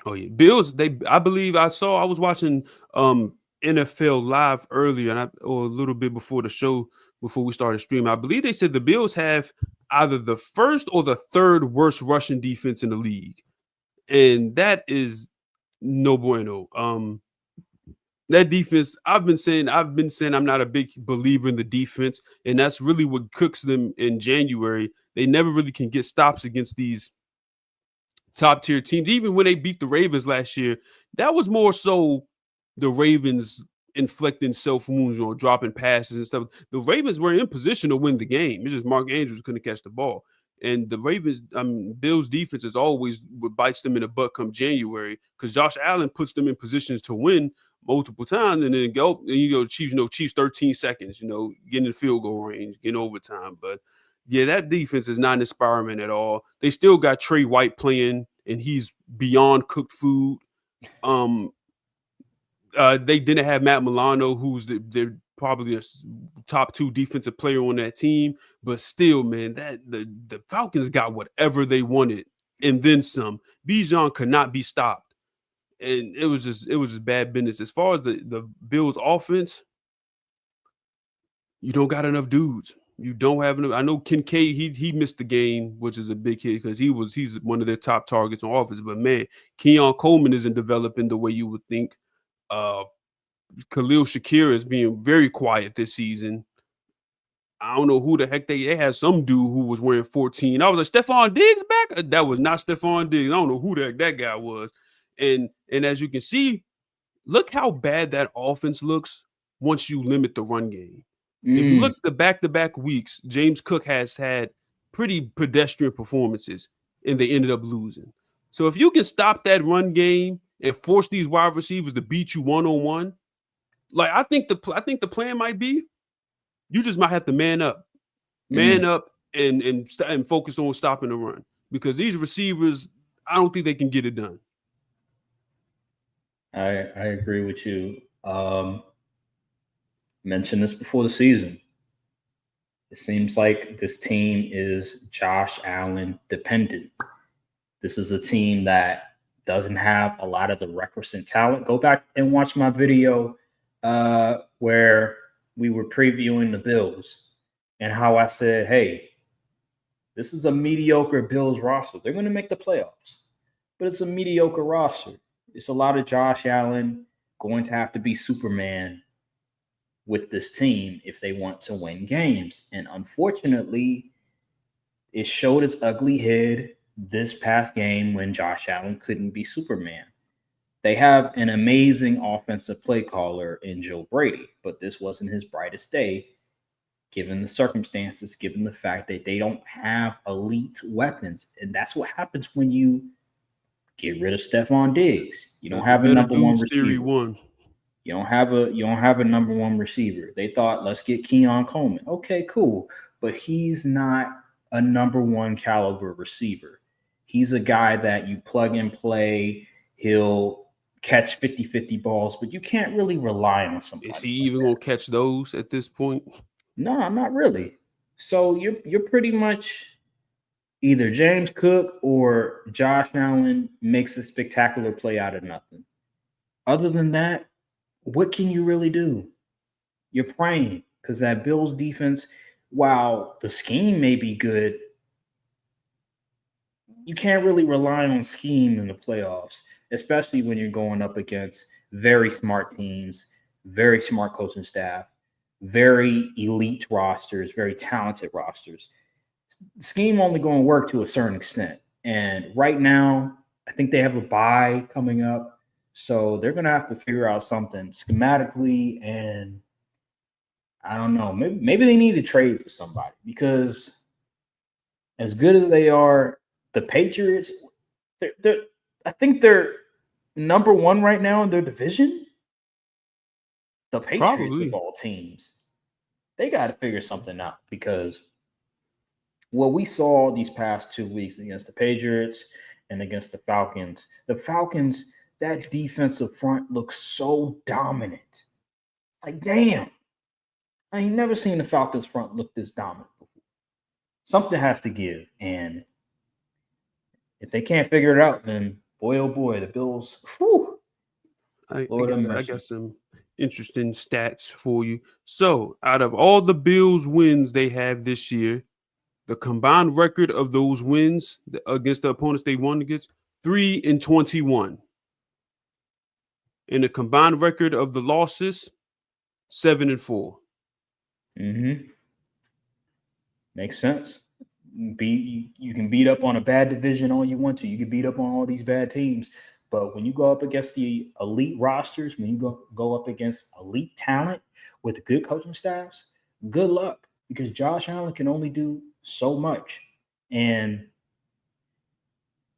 Oh yeah, Bills. I believe I was watching NFL Live earlier, or a little bit before the show, before we started streaming. I believe they said the Bills have either the first or the third worst rushing defense in the league, and that is no bueno. That defense, I've been saying I'm not a big believer in the defense, and that's really what cooks them in January. They never really can get stops against these top tier teams. Even when they beat the Ravens last year, that was more so the Ravens inflicting self wounds or dropping passes and stuff. The Ravens were in position to win the game. It's just Mark Andrews couldn't catch the ball. And the Ravens, Bills defense is always what bites them in the butt come January, because Josh Allen puts them in positions to win multiple times, and then Chiefs 13 seconds, getting in field goal range, getting overtime. But yeah, that defense is not inspiring at all. They still got Trey White playing, and he's beyond cooked food. They didn't have Matt Milano, who's they're probably a top 2 defensive player on that team, but still, man, that the Falcons got whatever they wanted and then some. Bijan could not be stopped, and it was just bad business. As far as the Bills offense, you don't got enough dudes. You don't have enough. I know Kincaid, he missed the game, which is a big hit because he's one of their top targets on offense. But man, Keon Coleman isn't developing the way you would think. Khalil Shakir is being very quiet this season. I don't know who the heck they had some dude who was wearing 14. I was like, Stephon Diggs back? That was not Stephon Diggs. I don't know who the heck that guy was. And as you can see, look how bad that offense looks once you limit the run game. If you look at the back-to-back weeks, James Cook has had pretty pedestrian performances, and they ended up losing. So if you can stop that run game and force these wide receivers to beat you one-on-one, like I think the plan might be, you just might have to man up and focus on stopping the run, because these receivers, I don't think they can get it done.
I agree with you. Mentioned this before the season. It seems like this team is Josh Allen dependent. This is a team that doesn't have a lot of the requisite talent. Go back and watch my video where we were previewing the Bills and how I said, hey, this is a mediocre Bills roster. They're going to make the playoffs, but it's a mediocre roster. It's a lot of Josh Allen going to have to be Superman with this team if they want to win games. And unfortunately, it showed its ugly head this past game when Josh Allen couldn't be Superman. They have an amazing offensive play caller in Joe Brady, but this wasn't his brightest day given the circumstances, given the fact that they don't have elite weapons. And that's what happens when you get rid of Stephon Diggs. You don't
The
have a
better
number one
dudes theory
receiver.
won.
You don't have a number one receiver. They thought, let's get Keon Coleman. Okay, cool. But he's not a number one caliber receiver. He's a guy that you plug and play. He'll catch 50-50 balls, but you can't really rely on somebody.
Is he even gonna catch those at this point?
No, not really. So you're pretty much either James Cook or Josh Allen makes a spectacular play out of nothing. Other than that, what can you really do? You're praying because that Bills defense, while the scheme may be good, you can't really rely on scheme in the playoffs, especially when you're going up against very smart teams, very smart coaching staff, very elite rosters, very talented rosters. Scheme only going to work to a certain extent. And right now, I think they have a bye coming up. So they're going to have to figure out something schematically. And I don't know, maybe they need to trade for somebody because as good as they are, the Patriots, I think they're number one right now in their division. The Patriots
Probably.
of all teams, they got to figure something out because what we saw these past 2 weeks against the Patriots and against the Falcons, that defensive front looks so dominant. Like, damn, I ain't never seen the Falcons front look this dominant before. Something has to give. And if they can't figure it out, then boy, oh boy, the Bills, whew,
I
Lord
got some interesting stats for you. So, out of all the Bills wins they have this year, the combined record of those wins against the opponents they won against, 3-21. And the combined record of the losses, 7-4.
Mm-hmm. Makes sense. You can beat up on a bad division all you want to. You can beat up on all these bad teams. But when you go up against the elite rosters, when you go up against elite talent with good coaching staffs, good luck because Josh Allen can only do so much. And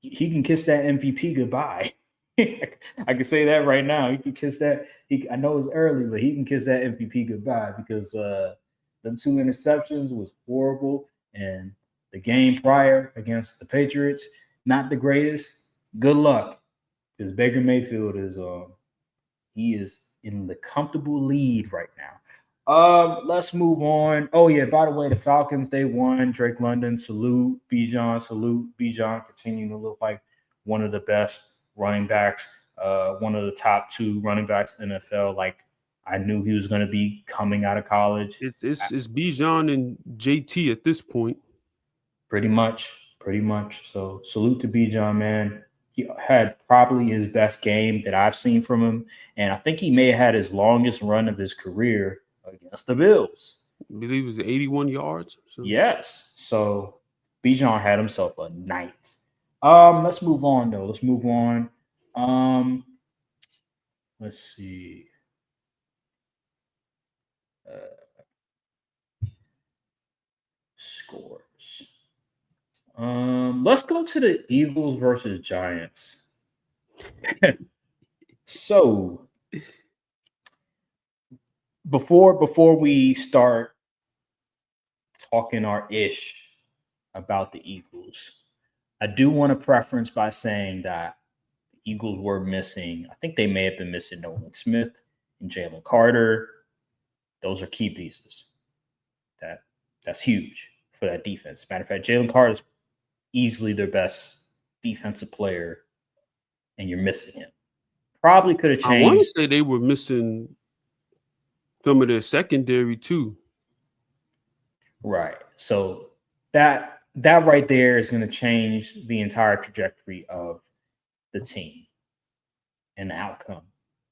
he can kiss that MVP goodbye. I can say that right now. He can kiss that. I know it's early, but he can kiss that MVP goodbye because them 2 interceptions was horrible. And the game prior against the Patriots, not the greatest. Good luck because Baker Mayfield he is in the comfortable lead right now. Let's move on. Oh yeah, by the way, the Falcons, they won. Drake London, salute. Bijan, salute. Bijan continuing to look like one of the best running backs, one of the top 2 running backs in the NFL. Like I knew he was going to be coming out of college.
It's Bijan and JT at this point.
Pretty much. So salute to Bijan, man. He had probably his best game that I've seen from him, and I think he may have had his longest run of his career against the Bills.
I believe it was 81 yards. So.
Yes. So Bijan had himself a night. Let's move on though. Let's see. Scores. Let's go to the Eagles versus Giants. So before we start talking our ish about the Eagles, I do want to preference by saying that the Eagles were missing. I think they may have been missing Nolan Smith and Jalen Carter. Those are key pieces. That's huge for that defense. Matter of fact, Jalen Carter is easily their best defensive player, and you're missing him. Probably could have changed.
I want to say they were missing some of their secondary too.
Right. So that right there is going to change the entire trajectory of the team and the outcome.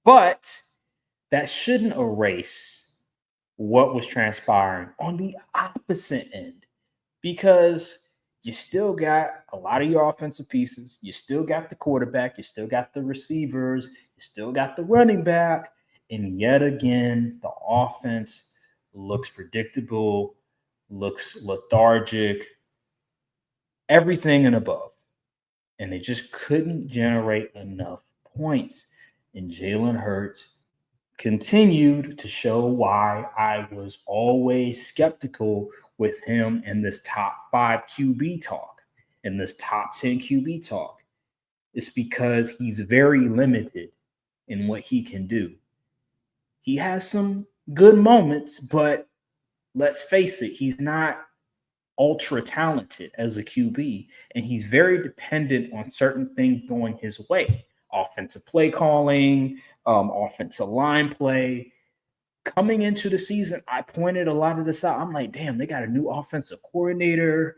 But that shouldn't erase what was transpiring on the opposite end, because you still got a lot of your offensive pieces. You still got the quarterback. You still got the receivers. You still got the running back. And yet again, the offense looks predictable, looks lethargic, everything and above. And they just couldn't generate enough points. And Jalen Hurts continued to show why I was always skeptical with him in this top 5 QB talk, in this top 10 QB talk. It's because he's very limited in what he can do. He has some good moments, but let's face it, he's not ultra talented as a QB, and he's very dependent on certain things going his way. Offensive play calling, offensive line play. Coming into the season, I pointed a lot of this out. I'm like, damn, they got a new offensive coordinator.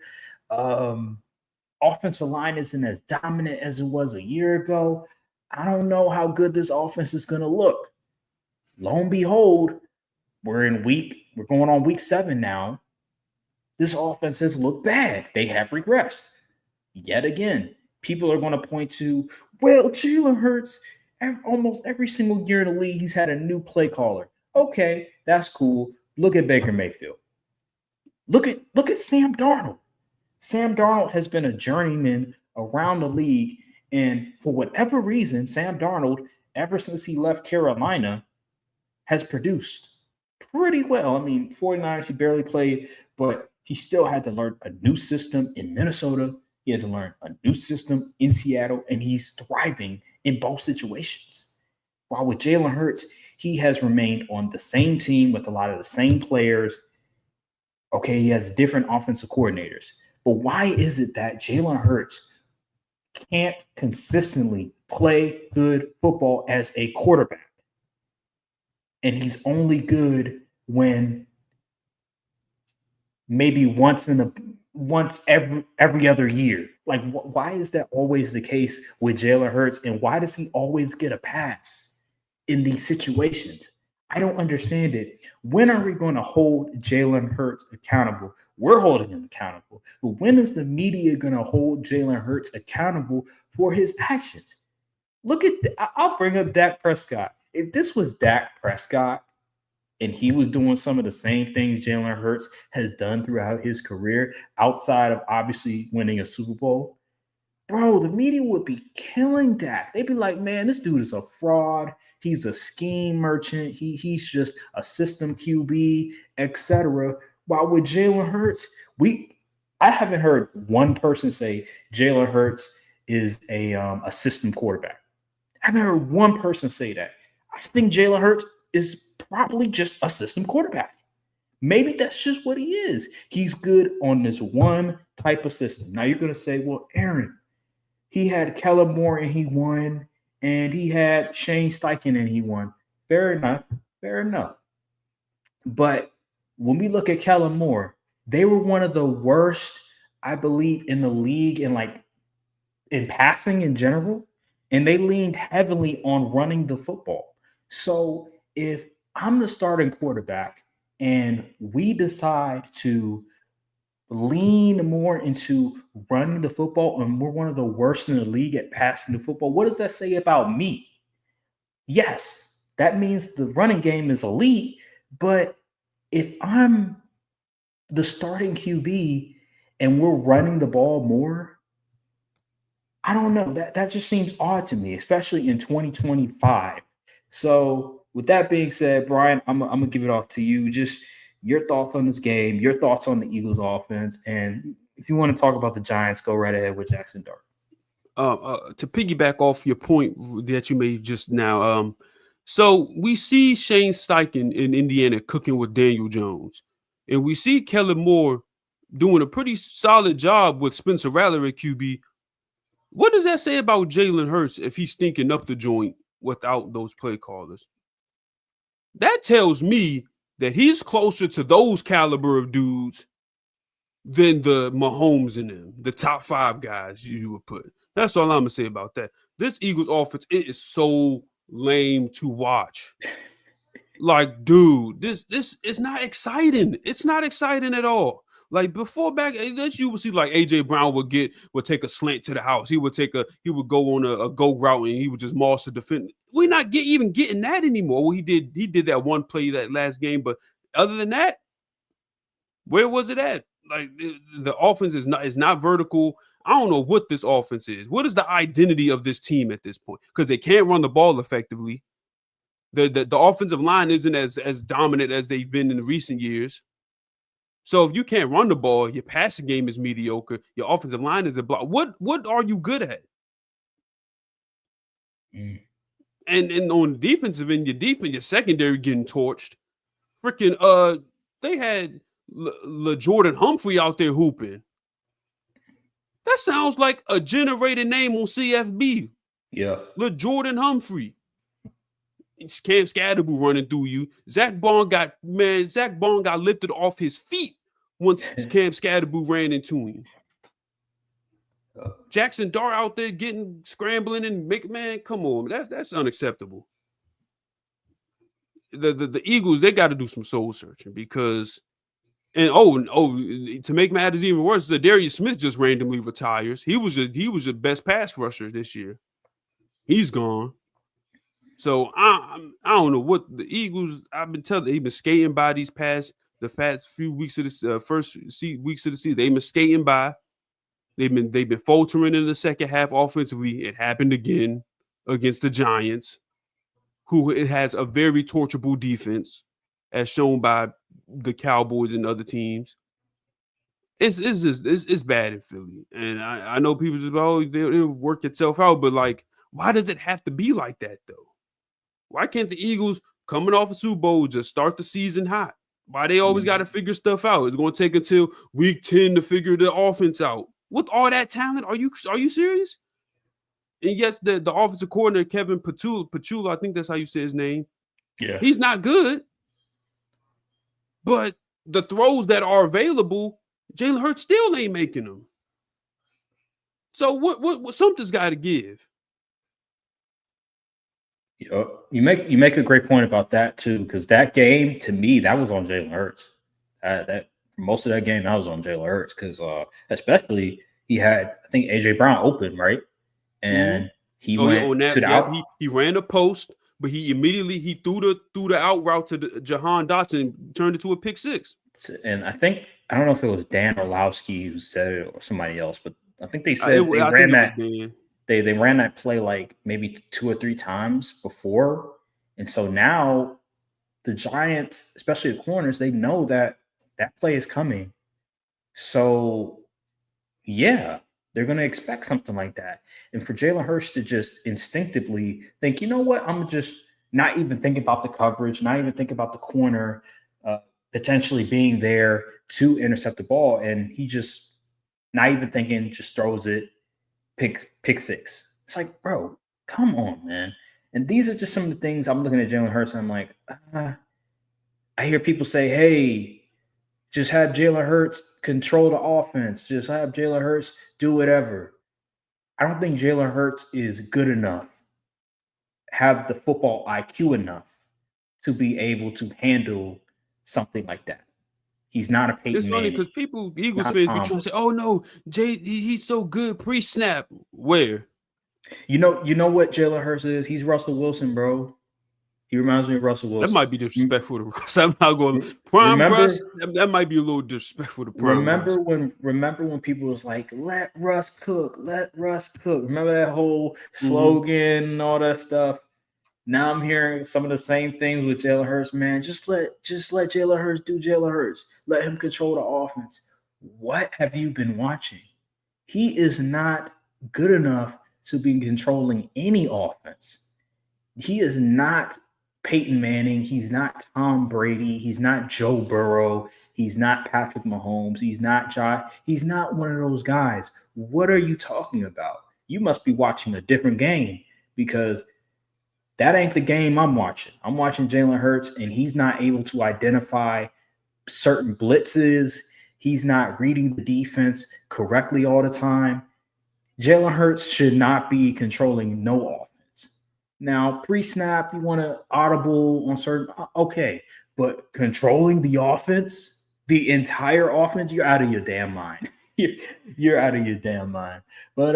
Offensive line isn't as dominant as it was a year ago. I don't know how good this offense is going to look. Lo and behold, we're going on week 7 now. This offense has looked bad. They have regressed. Yet again, people are going to point to, well, Jalen Hurts, almost every single year in the league, he's had a new play caller. Okay, that's cool. Look at Baker Mayfield. Look at Sam Darnold. Sam Darnold has been a journeyman around the league, and for whatever reason, Sam Darnold, ever since he left Carolina, has produced pretty well. I mean, 49ers, he barely played, but he still had to learn a new system in Minnesota. He had to learn a new system in Seattle, and he's thriving in both situations. While with Jalen Hurts, he has remained on the same team with a lot of the same players. Okay, he has different offensive coordinators. But why is it that Jalen Hurts can't consistently play good football as a quarterback? And he's only good when maybe once every other year. Like, why is that always the case with Jalen Hurts? And why does he always get a pass in these situations? I don't understand it. When are we going to hold Jalen Hurts accountable? We're holding him accountable. But when is the media going to hold Jalen Hurts accountable for his actions? I'll bring up Dak Prescott. If this was Dak Prescott and he was doing some of the same things Jalen Hurts has done throughout his career, outside of obviously winning a Super Bowl, bro, the media would be killing Dak. They'd be like, man, this dude is a fraud. He's a scheme merchant. He's just a system QB, etc. While with Jalen Hurts, I haven't heard one person say Jalen Hurts is a system quarterback. I haven't heard one person say that. I think Jalen Hurts is probably just a system quarterback. Maybe that's just what he is. He's good on this one type of system. Now you're going to say, well, Aaron, he had Kellen Moore and he won, and he had Shane Steichen and he won. Fair enough. But when we look at Kellen Moore, they were one of the worst, I believe, in the league in passing in general, and they leaned heavily on running the football. So if I'm the starting quarterback and we decide to lean more into running the football, and we're one of the worst in the league at passing the football, what does that say about me? Yes, that means the running game is elite, but if I'm the starting QB and we're running the ball more, I don't know. That just seems odd to me, especially in 2025. So with that being said, Brian, I'm gonna give it off to you. Just your thoughts on this game, your thoughts on the Eagles offense, and if you want to talk about the Giants, go right ahead with Jackson Dart.
To piggyback off your point that you made just now, so we see Shane Steichen in Indiana cooking with Daniel Jones, and we see Kellen Moore doing a pretty solid job with Spencer Rattler at QB. What does that say about Jalen Hurts if he's stinking up the joint without those play callers? That tells me that he's closer to those caliber of dudes than the Mahomes in them, the top 5 guys you would put. That's all I'm going to say about that. This Eagles offense, it is so lame to watch. Like, dude, this is not exciting. It's not exciting at all. Like before back, you would see like AJ Brown would take a slant to the house. He would go on a go route and he would just moss the defender. We're not even getting that anymore. Well, he did that one play that last game, but other than that, where was it at? Like the offense is not vertical. I don't know what this offense is. What is the identity of this team at this point? Because they can't run the ball effectively. The offensive line isn't as dominant as they've been in recent years. So if you can't run the ball, your passing game is mediocre. Your offensive line is a block. What are you good at?
Mm.
And on defensive end, your secondary getting torched. Freaking they had Jordan Humphrey out there hooping. That sounds like a generated name on CFB.
Yeah.
Jordan Humphrey. Cam Scadaboo running through you. Zach Bond got lifted off his feet once Cam Scadaboo ran into him. Jackson Dart out there scrambling and come on, that's unacceptable. The Eagles, they got to do some soul searching because, to make matters even worse, Darius Smith just randomly retires. He was your best pass rusher this year. He's gone. So I don't know what the Eagles. I've been telling they've been skating by the past few weeks of this weeks of the season. They've been skating by. They've been faltering in the second half offensively. It happened again against the Giants, who it has a very torturable defense, as shown by the Cowboys and other teams. It's bad in Philly, and I know people just it'll work itself out, but like, why does it have to be like that though? Why can't the Eagles, coming off a Super Bowl, just start the season hot? Why they always got to figure stuff out? It's going to take until week 10 to figure the offense out. With all that talent, are you serious? And yes, the offensive coordinator, Kevin Petula, I think that's how you say his name.
Yeah.
He's not good. But the throws that are available, Jalen Hurts still ain't making them. So what something's got to give.
You make a great point about that too, because that game to me that was on Jalen Hurts. That most of that game that was on Jalen Hurts because especially he had I think AJ Brown open right, and he went to the out.
He ran a post, but he immediately threw the out route to Jahan Dotson, turned it to a pick six.
And I don't know if it was Dan Orlovsky who said it or somebody else, but I think they said they ran that. They ran that play like maybe 2 or 3 times before. And so now the Giants, especially the corners, they know that play is coming. So, yeah, they're going to expect something like that. And for Jalen Hurts to just instinctively think, you know what, I'm just not even thinking about the coverage, not even think about the corner potentially being there to intercept the ball. And he just not even thinking, just throws it. Pick six. It's like, bro, come on, man. And these are just some of the things I'm looking at Jalen Hurts and I'm like, I hear people say, hey, just have Jalen Hurts control the offense. Just have Jalen Hurts do whatever. I don't think Jalen Hurts is good enough, have the football IQ enough to be able to handle something like that. He's not a Peyton
It's funny because Eagles fans be trying to say, "Oh no, he's so good pre-snap." Where?
You know what Jalen Hurts is? He's Russell Wilson, bro. He reminds me of Russell Wilson.
That might be disrespectful to Russ. I'm not going to prime Russ. That might be a little disrespectful to prime
Russ.
When
people was like, "Let Russ cook, let Russ cook." Remember that whole slogan and all that stuff. Now I'm hearing some of the same things with Jalen Hurts, man. Just let Jalen Hurts do Jalen Hurts. Let him control the offense. What have you been watching? He is not good enough to be controlling any offense. He is not Peyton Manning. He's not Tom Brady. He's not Joe Burrow. He's not Patrick Mahomes. He's not Josh. He's not one of those guys. What are you talking about? You must be watching a different game because that ain't the game I'm watching. I'm watching Jalen Hurts, and he's not able to identify certain blitzes. He's not reading the defense correctly all the time. Jalen Hurts should not be controlling no offense. Now, pre-snap, you want to audible on certain. Okay, but controlling the offense, the entire offense, you're out of your damn mind. You're out of your damn mind. But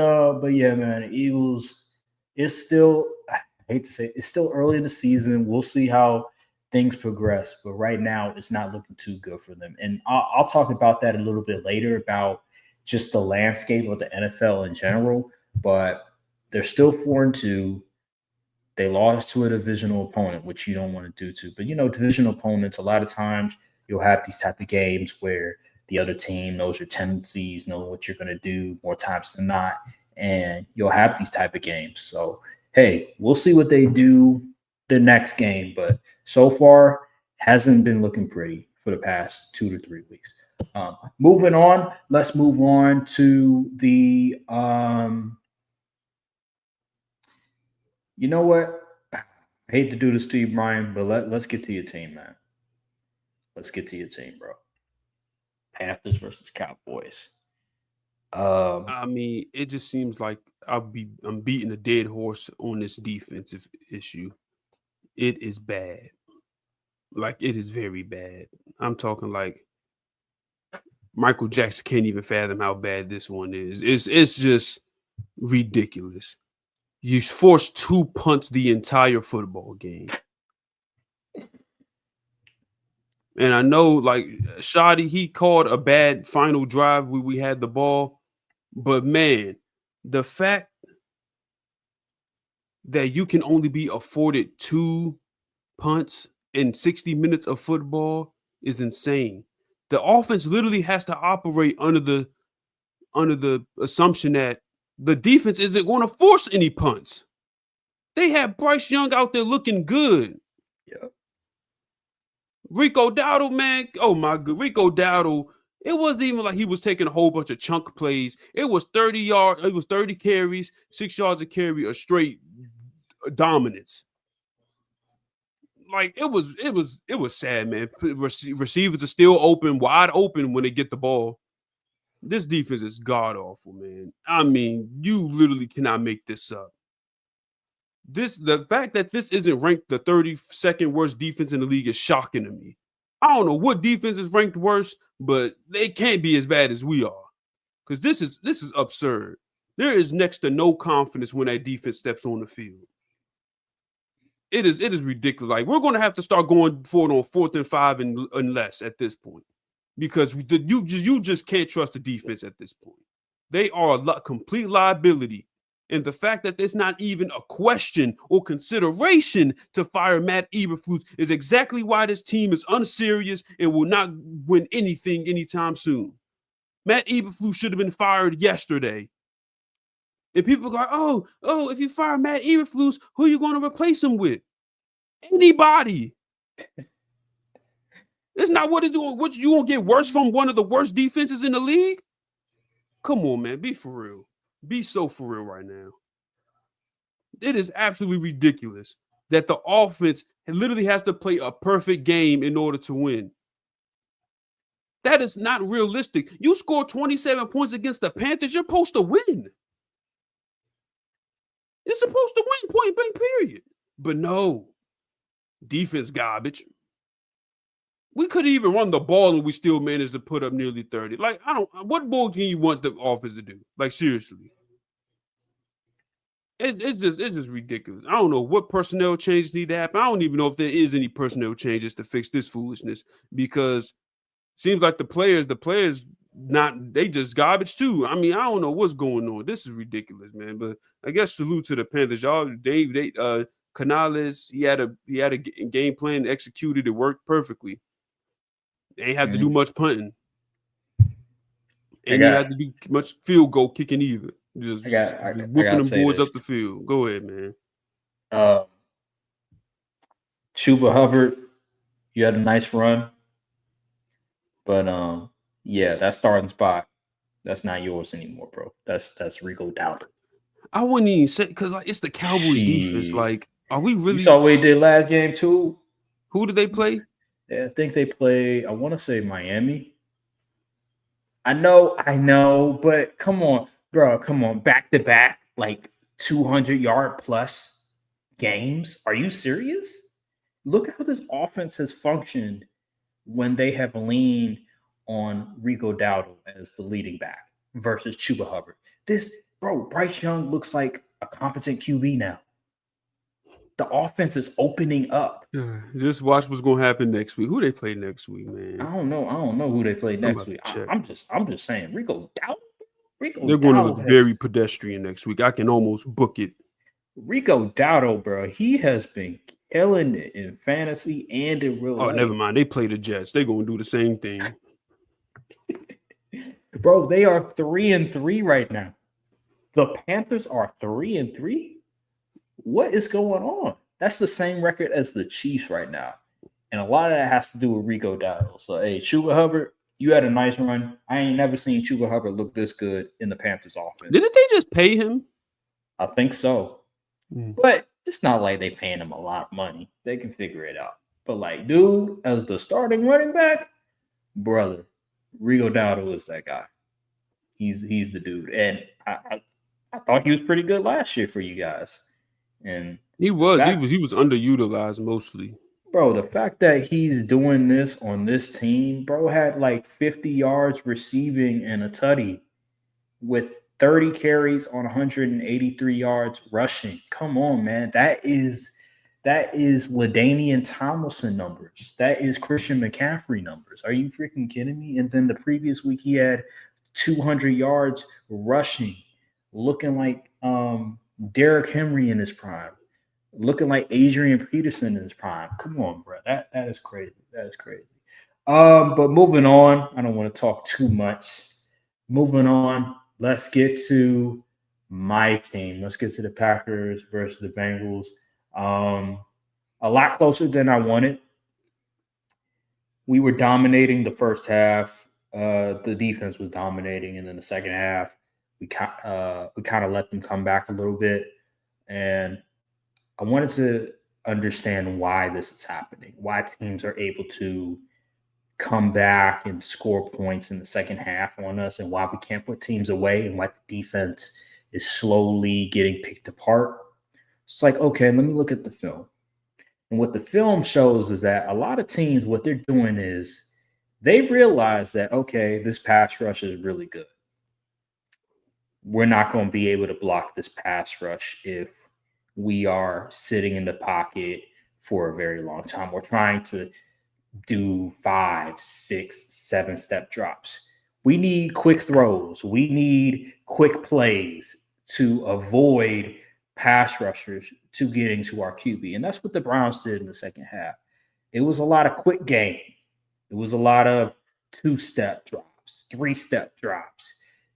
yeah, man, Eagles. It's still. I hate to say it's still early in the season. We'll see how things progress. But right now, it's not looking too good for them. And I'll talk about that a little bit later about just the landscape of the NFL in general. But they're still 4-2. They lost to a divisional opponent, which you don't want to do to. But divisional opponents, a lot of times you'll have these type of games where the other team knows your tendencies, know what you're going to do more times than not, and you'll have these type of games. So hey, we'll see what they do the next game, but so far hasn't been looking pretty for the past 2 to 3 weeks. Moving on, let's move on to the you know what? I hate to do this to you, Brian, but let's get to your team, man. Let's get to your team, bro. Panthers versus Cowboys. Um,
I mean, it just seems like I'm beating a dead horse on this defensive issue. It is bad. Like, it is very bad. I'm talking like Michael Jackson can't even fathom how bad this one is. It's just ridiculous. You forced 2 punts the entire football game. And I know, like, Shoddy, he called a bad final drive where we had the ball. But, man, the fact that you can only be afforded 2 punts in 60 minutes of football is insane. The offense literally has to operate under the assumption that the defense isn't going to force any punts. They have Bryce Young out there looking good.
yeah.
Rico Dowdle, man. Oh my God. Rico Dowdle. It wasn't even like he was taking a whole bunch of chunk plays. It was 30 yards, it was 30 carries, 6 yards a carry, a straight dominance. Like it was sad, man. Receivers are still wide open when they get the ball. This defense is god awful, man. I mean, you literally cannot make this up. The fact that this isn't ranked the 32nd worst defense in the league is shocking to me. I don't know what defense is ranked worse, but they can't be as bad as we are. Because this is absurd. There is next to no confidence when that defense steps on the field. It is ridiculous. Like, we're going to have to start going for it on 4th and 5 and less at this point. Because you just can't trust the defense at this point. They are a complete liability. And the fact that there's not even a question or consideration to fire Matt Eberflus is exactly why this team is unserious and will not win anything anytime soon. Matt Eberflus should have been fired yesterday. And people go, oh, if you fire Matt Eberflus, who are you going to replace him with? Anybody. It's not what it's doing. What you going to get worse from one of the worst defenses in the league? Come on, man. Be for real. Be so for real right now. It is absolutely ridiculous that the offense literally has to play a perfect game in order to win. That is not realistic. You score 27 points against the Panthers, you're supposed to win. You're supposed to win, point blank, period. But no. Defense garbage. We could even run the ball and we still managed to put up nearly 30. Like, what more can you want the offense to do? Like, seriously. It's just ridiculous. I don't know what personnel changes need to happen. I don't even know if there is any personnel changes to fix this foolishness, because it seems like the players they just garbage too. I mean, I don't know what's going on. This is ridiculous, man. But I guess salute to the Panthers. Y'all, Canales, he had a game plan, executed, it worked perfectly. They ain't have to do much punting. And you had to do much field goal kicking either. Just whooping them boards up the field. Go ahead, man.
Chuba Hubbard, you had a nice run. But yeah, that starting spot, that's not yours anymore, bro. That's Rico Dowdle.
I wouldn't even say, because like it's the Cowboys defense. Like, are we really?
You saw what he did last game too?
Who did they play?
I think they play, I want to say Miami. I know, but come on, bro. Come on. Back to back, like 200-yard plus. games. Are you serious? Look how this offense has functioned when they have leaned on Rico Dowdle as the leading back versus Chuba Hubbard. Bryce Young looks like a competent QB now. The offense is opening up.
Just watch what's gonna happen next week. Who they play next week, man?
I don't know who they play next week. I'm just saying Rico Dowdle.
They're going to look very pedestrian next week. I can almost book it.
Rico Dowdle, bro, he has been killing it in fantasy and in real life.
Never mind. They play the Jets. They're going to do the same thing.
Bro, they are 3-3 right now. The Panthers are 3-3. What is going on? That's the same record as the Chiefs right now. And a lot of that has to do with Rico Dowdle. So, hey, Chuba Hubbard, you had a nice run. I ain't never seen Chuba Hubbard look this good in the Panthers offense.
Didn't they just pay him?
I think so. But it's not like they paying him a lot of money. They can figure it out. But, like, dude, as the starting running back, brother, Rico Dowdle is that guy. He's the dude. And I thought he was pretty good last year for you guys. And
he was underutilized mostly.
Bro, the fact that he's doing this on this team, bro, had like 50 yards receiving and a tutty with 30 carries on 183 yards rushing. Come on, man. That is LaDainian Tomlinson numbers. That is Christian McCaffrey numbers. Are you freaking kidding me? And then the previous week he had 200 yards rushing, looking like Derrick Henry in his prime. Looking like Adrian Peterson in his prime. Come on, bro. That is crazy. That is crazy. But moving on, I don't want to talk too much. Moving on, let's get to my team. Let's get to the Packers versus the Bengals. A lot closer than I wanted. We were dominating the first half. The defense was dominating, and then the second half, we kind of let them come back a little bit, and I wanted to understand why this is happening, why teams are able to come back and score points in the second half on us, and why we can't put teams away, and why the defense is slowly getting picked apart. It's like, okay, let me look at the film. And what the film shows is that a lot of teams, what they're doing is they realize that, okay, this pass rush is really good. We're not going to be able to block this pass rush if we are sitting in the pocket for a very long time. We're trying to do 5, 6, 7-step drops. We need quick throws. We need quick plays to avoid pass rushers to getting to our QB. And that's what the Browns did in the second half. It was a lot of quick game. It was a lot of 2-step drops, 3-step drops.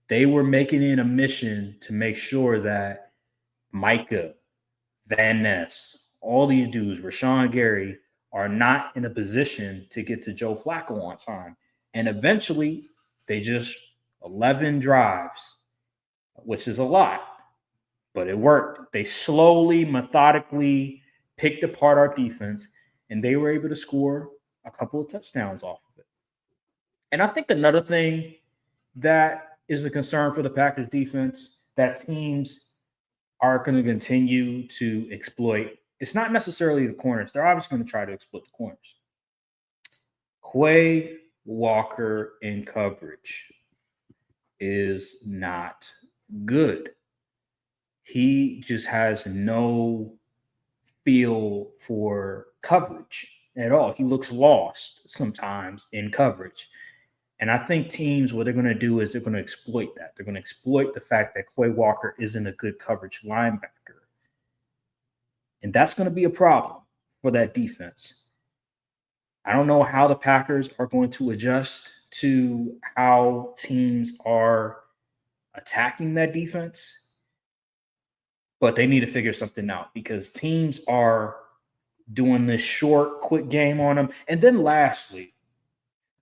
They were making it a mission to make sure that Micah, Van Ness, all these dudes, Rashawn Gary, are not in a position to get to Joe Flacco on time. And eventually, they just 11 drives, which is a lot, but it worked. They slowly, methodically picked apart our defense, and they were able to score a couple of touchdowns off of it. And I think another thing that is a concern for the Packers defense that teams are going to continue to exploit. It's not necessarily the corners. They're obviously going to try to exploit the corners. Quay Walker in coverage is not good. He just has no feel for coverage at all. He looks lost sometimes in coverage. And I think teams, what they're going to do is they're going to exploit that. They're going to exploit the fact that Quay Walker isn't a good coverage linebacker. And that's going to be a problem for that defense. I don't know how the Packers are going to adjust to how teams are attacking that defense, but they need to figure something out because teams are doing this short, quick game on them. And then lastly,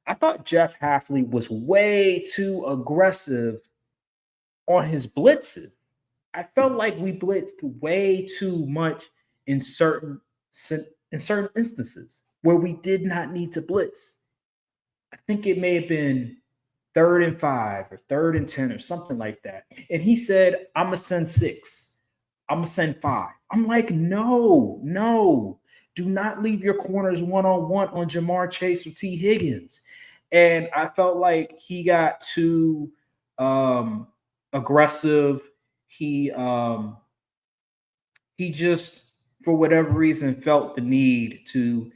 I thought Jeff Hafley was way too aggressive on his blitzes. I felt like we blitzed way too much in certain instances where we did not need to blitz. I think it may have been 3rd and 5 or 3rd and 10 or something like that. And he said, I'm going to send 6. I'm gonna send 5. I'm like, no. Do not leave your corners one-on-one on Jamar Chase or T. Higgins. And I felt like he got too aggressive. He just, for whatever reason, felt the need to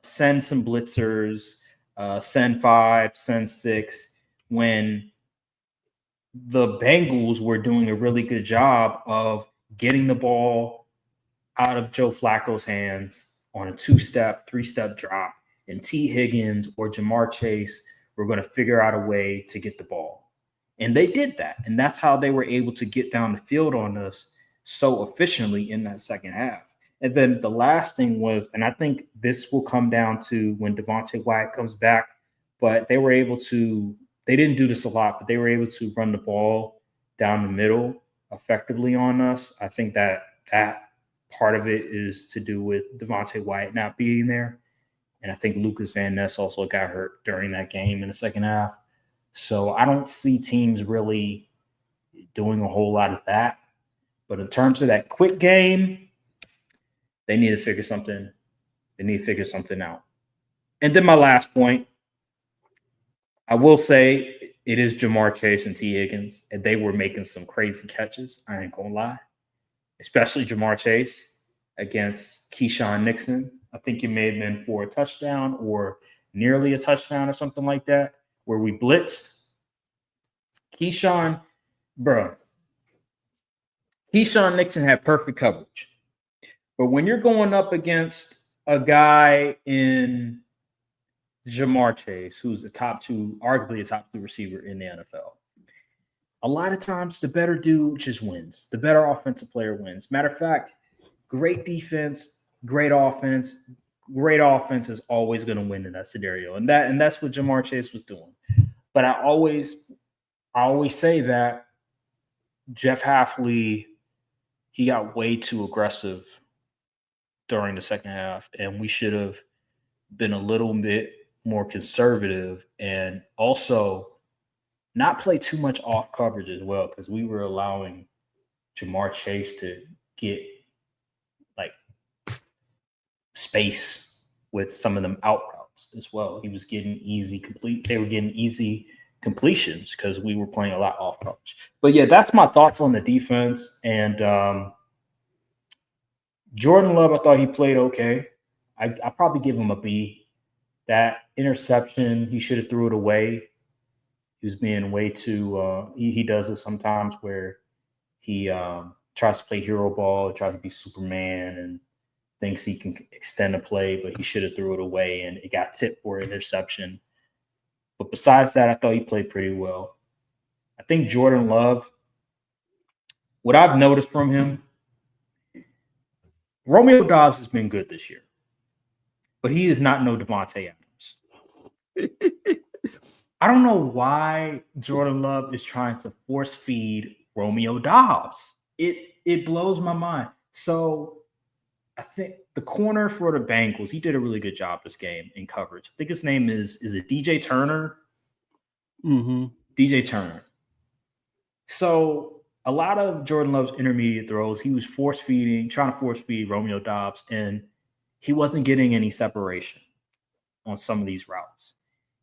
send some blitzers, send 5, send 6, when the Bengals were doing a really good job of getting the ball out of Joe Flacco's hands on a 2-step, 3-step drop, and T. Higgins or Jamar Chase were going to figure out a way to get the ball. And they did that. And that's how they were able to get down the field on us so efficiently in that second half. And then the last thing was, and I think this will come down to when Devontae Wyatt comes back, but they were able to, they didn't do this a lot, but they were able to run the ball down the middle effectively on us. I think that part of it is to do with Devontae Wyatt not being there. And I think Lucas Van Ness also got hurt during that game in the second half. So I don't see teams really doing a whole lot of that. But in terms of that quick game, they need to figure something. They need to figure something out. And then my last point, I will say it is Jamar Chase and T. Higgins, and they were making some crazy catches. I ain't gonna lie, especially Jamar Chase against Keyshawn Nixon. I think it may have been for a touchdown or nearly a touchdown or something like that, where we blitzed. Keyshawn Nixon had perfect coverage. But when you're going up against a guy in Jamar Chase, who's arguably a top 2 receiver in the NFL, a lot of times the better dude just wins. The better offensive player wins. Matter of fact, great defense, great offense. Great offense is always going to win in that scenario. And that's what Jamar Chase was doing. But I always say that Jeff Hafley, he got way too aggressive during the second half, and we should have been a little bit more conservative and also not play too much off coverage as well, because we were allowing Jamar Chase to get like space with some of them out routes as well. He was getting they were getting easy completions because we were playing a lot off coverage. But yeah, that's my thoughts on the defense. And Jordan Love, I thought he played okay. I probably give him a B. That interception, he should have threw it away. He was being way too he does it sometimes where he tries to play hero ball, tries to be Superman, and thinks he can extend a play, but he should have threw it away, and it got tipped for an interception. But besides that, I thought he played pretty well. I think Jordan Love, what I've noticed from him, Romeo Doubs has been good this year, but he is not no Devontae Adams. I don't know why Jordan Love is trying to force feed Romeo Doubs. It blows my mind. So I think the corner for the Bengals, he did a really good job this game in coverage. I think his name is it DJ Turner?
Mm-hmm.
DJ Turner. So a lot of Jordan Love's intermediate throws, he was trying to force feed Romeo Doubs, and he wasn't getting any separation on some of these routes.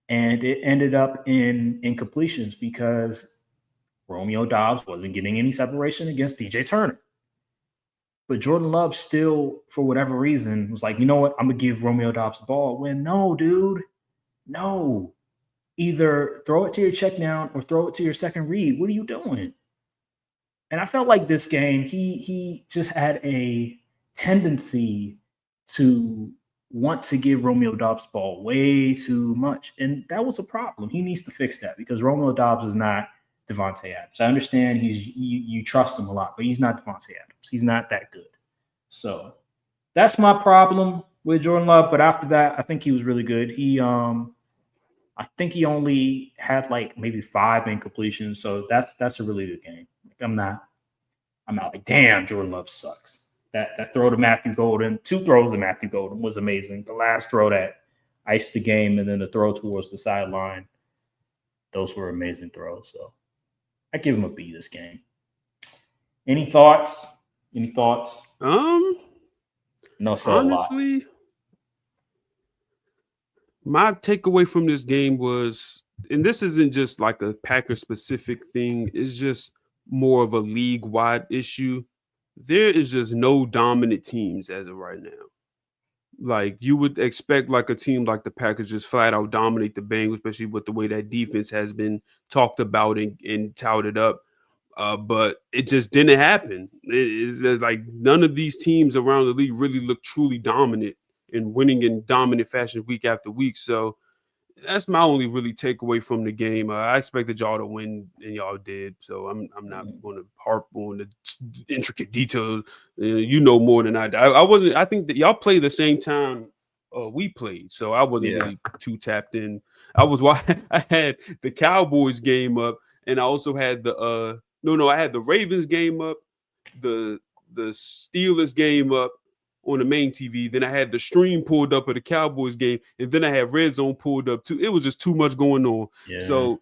And it ended up in incompletions because Romeo Doubs wasn't getting any separation against DJ Turner. But Jordan Love still, for whatever reason, was like, you know what? I'm going to give Romeo Doubs the ball. When no, dude, no. Either throw it to your check down or throw it to your second read. What are you doing? And I felt like this game, he just had a tendency to want to give Romeo Doubs the ball way too much. And that was a problem. He needs to fix that because Romeo Doubs is not Devontae Adams. I understand you trust him a lot, but he's not Devontae Adams. He's not that good. So that's my problem with Jordan Love. But after that, I think he was really good. I think he only had like maybe 5 incompletions. So that's a really good game. Like I'm not like, damn, Jordan Love sucks. That throw to Matthew Golden, 2 throws to Matthew Golden was amazing. The last throw that iced the game, and then the throw towards the sideline, those were amazing throws. So I give him a B this game. Any thoughts? Any thoughts? No, so a lot.
Honestly, my takeaway from this game was, and this isn't just like a Packer specific thing, it's just more of a league wide issue. There is just no dominant teams as of right now. Like you would expect like a team like the Packers just flat out dominate the Bengals, especially with the way that defense has been talked about and touted up. But it just didn't happen. It's like none of these teams around the league really look truly dominant and winning in dominant fashion week after week. So that's my only really takeaway from the game. I expected y'all to win, and y'all did. So I'm not going to harp on the intricate details. You know more than I do. I wasn't. I think that y'all played the same time we played, so I wasn't really too tapped in. I had the Cowboys game up, and I also had the I had the Ravens game up, the Steelers game up on the main TV. Then I had the stream pulled up of the Cowboys game, and then I had Red Zone pulled up too. It was just too much going on.
Yeah.
So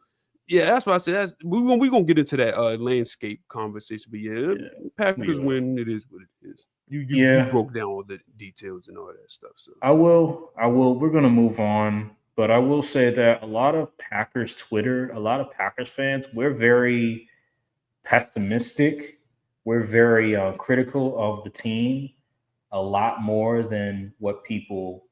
yeah, that's why I said we're gonna get into that landscape conversation. But yeah, Packers win. It is what it is. You broke down all the details and all that stuff. So
I will. We're gonna move on, but I will say that a lot of Packers Twitter, a lot of Packers fans, we're very pessimistic. We're very critical of the team, a lot more than what people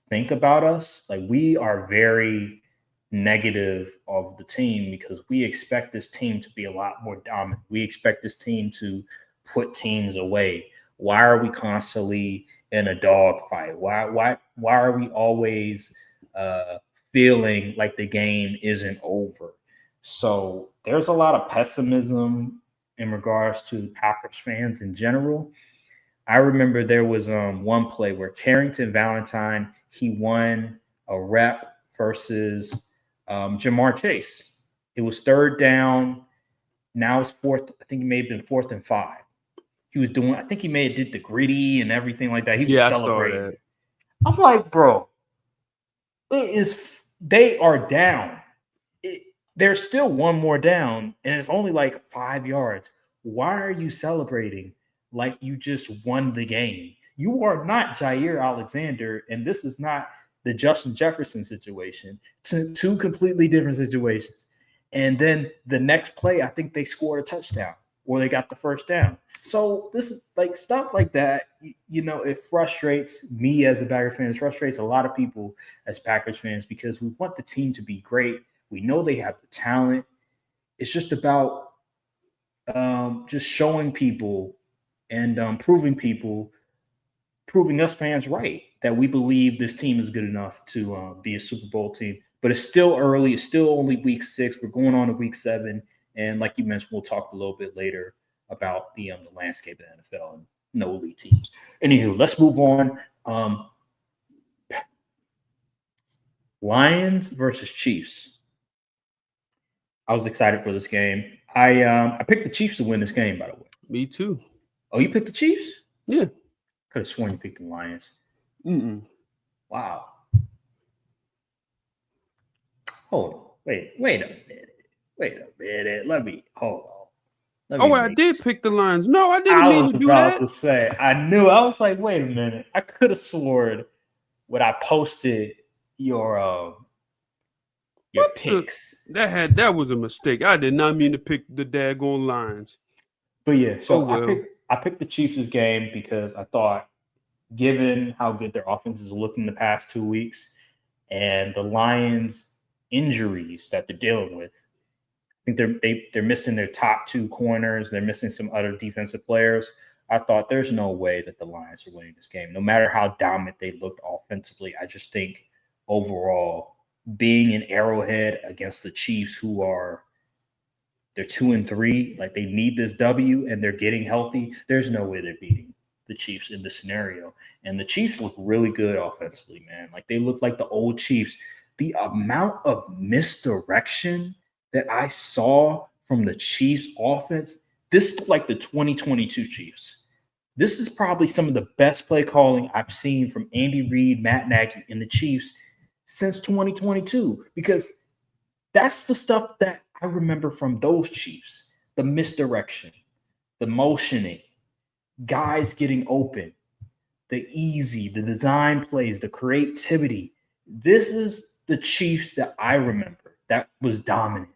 think about us. Like we are very negative of the team because we expect this team to be a lot more dominant. We expect this team to put teams away. Why are we constantly in a dogfight? Why are we always feeling like the game isn't over? So there's a lot of pessimism in regards to Packers fans in general. I remember there was one play where Carrington Valentine, he won a rep versus Jamar Chase. It was third down. Now it's fourth. I think it may have been 4th and 5. He was doing, I think he may have did the gritty and everything like that. He was celebrating. I saw that. I'm like, bro, they are down. There's still one more down, and it's only like 5 yards. Why are you celebrating like you just won the game? You are not Jair Alexander, and this is not the Justin Jefferson situation. Two completely different situations. And then the next play, I think they scored a touchdown or they got the first down. So this is like stuff like that. It frustrates me as a Packers fan. It frustrates a lot of people as Packers fans because we want the team to be great. We know they have the talent. It's just about just showing people and proving us fans right that we believe this team is good enough to be a Super Bowl team. But it's still early. It's still only week 6. We're going on to week 7. And like you mentioned, we'll talk a little bit later about the landscape of the NFL and no elite teams. Anywho, let's move on. Lions versus Chiefs. I was excited for this game. I picked the Chiefs to win this game, by the way.
Me too.
Oh, you picked the Chiefs?
Yeah.
Could have sworn you picked the Lions. Wow. Hold on. Wait a minute. Let me hold on.
I did pick the Lions. No, I didn't mean to do that.
I was about to say. I knew. I was like, wait a minute. I could have sworn when I posted your picks.
That was a mistake. I did not mean to pick the daggone Lions.
But yeah, so I picked the Chiefs' game because I thought, given how good their offense has looked in the past 2 weeks and the Lions' injuries that they're dealing with, I think they're missing their top 2 corners. They're missing some other defensive players. I thought there's no way that the Lions are winning this game, no matter how dominant they looked offensively. I just think overall, being in Arrowhead against the Chiefs, who they're 2-3, like they need this W and they're getting healthy. There's no way they're beating the Chiefs in this scenario. And the Chiefs look really good offensively, man. Like they look like the old Chiefs. The amount of misdirection that I saw from the Chiefs offense, this is like the 2022 Chiefs. This is probably some of the best play calling I've seen from Andy Reid, Matt Nagy, and the Chiefs since 2022, because that's the stuff that I remember from those Chiefs. The misdirection, the motioning, guys getting open, the easy, the design plays, the creativity. This is the Chiefs that I remember that was dominant.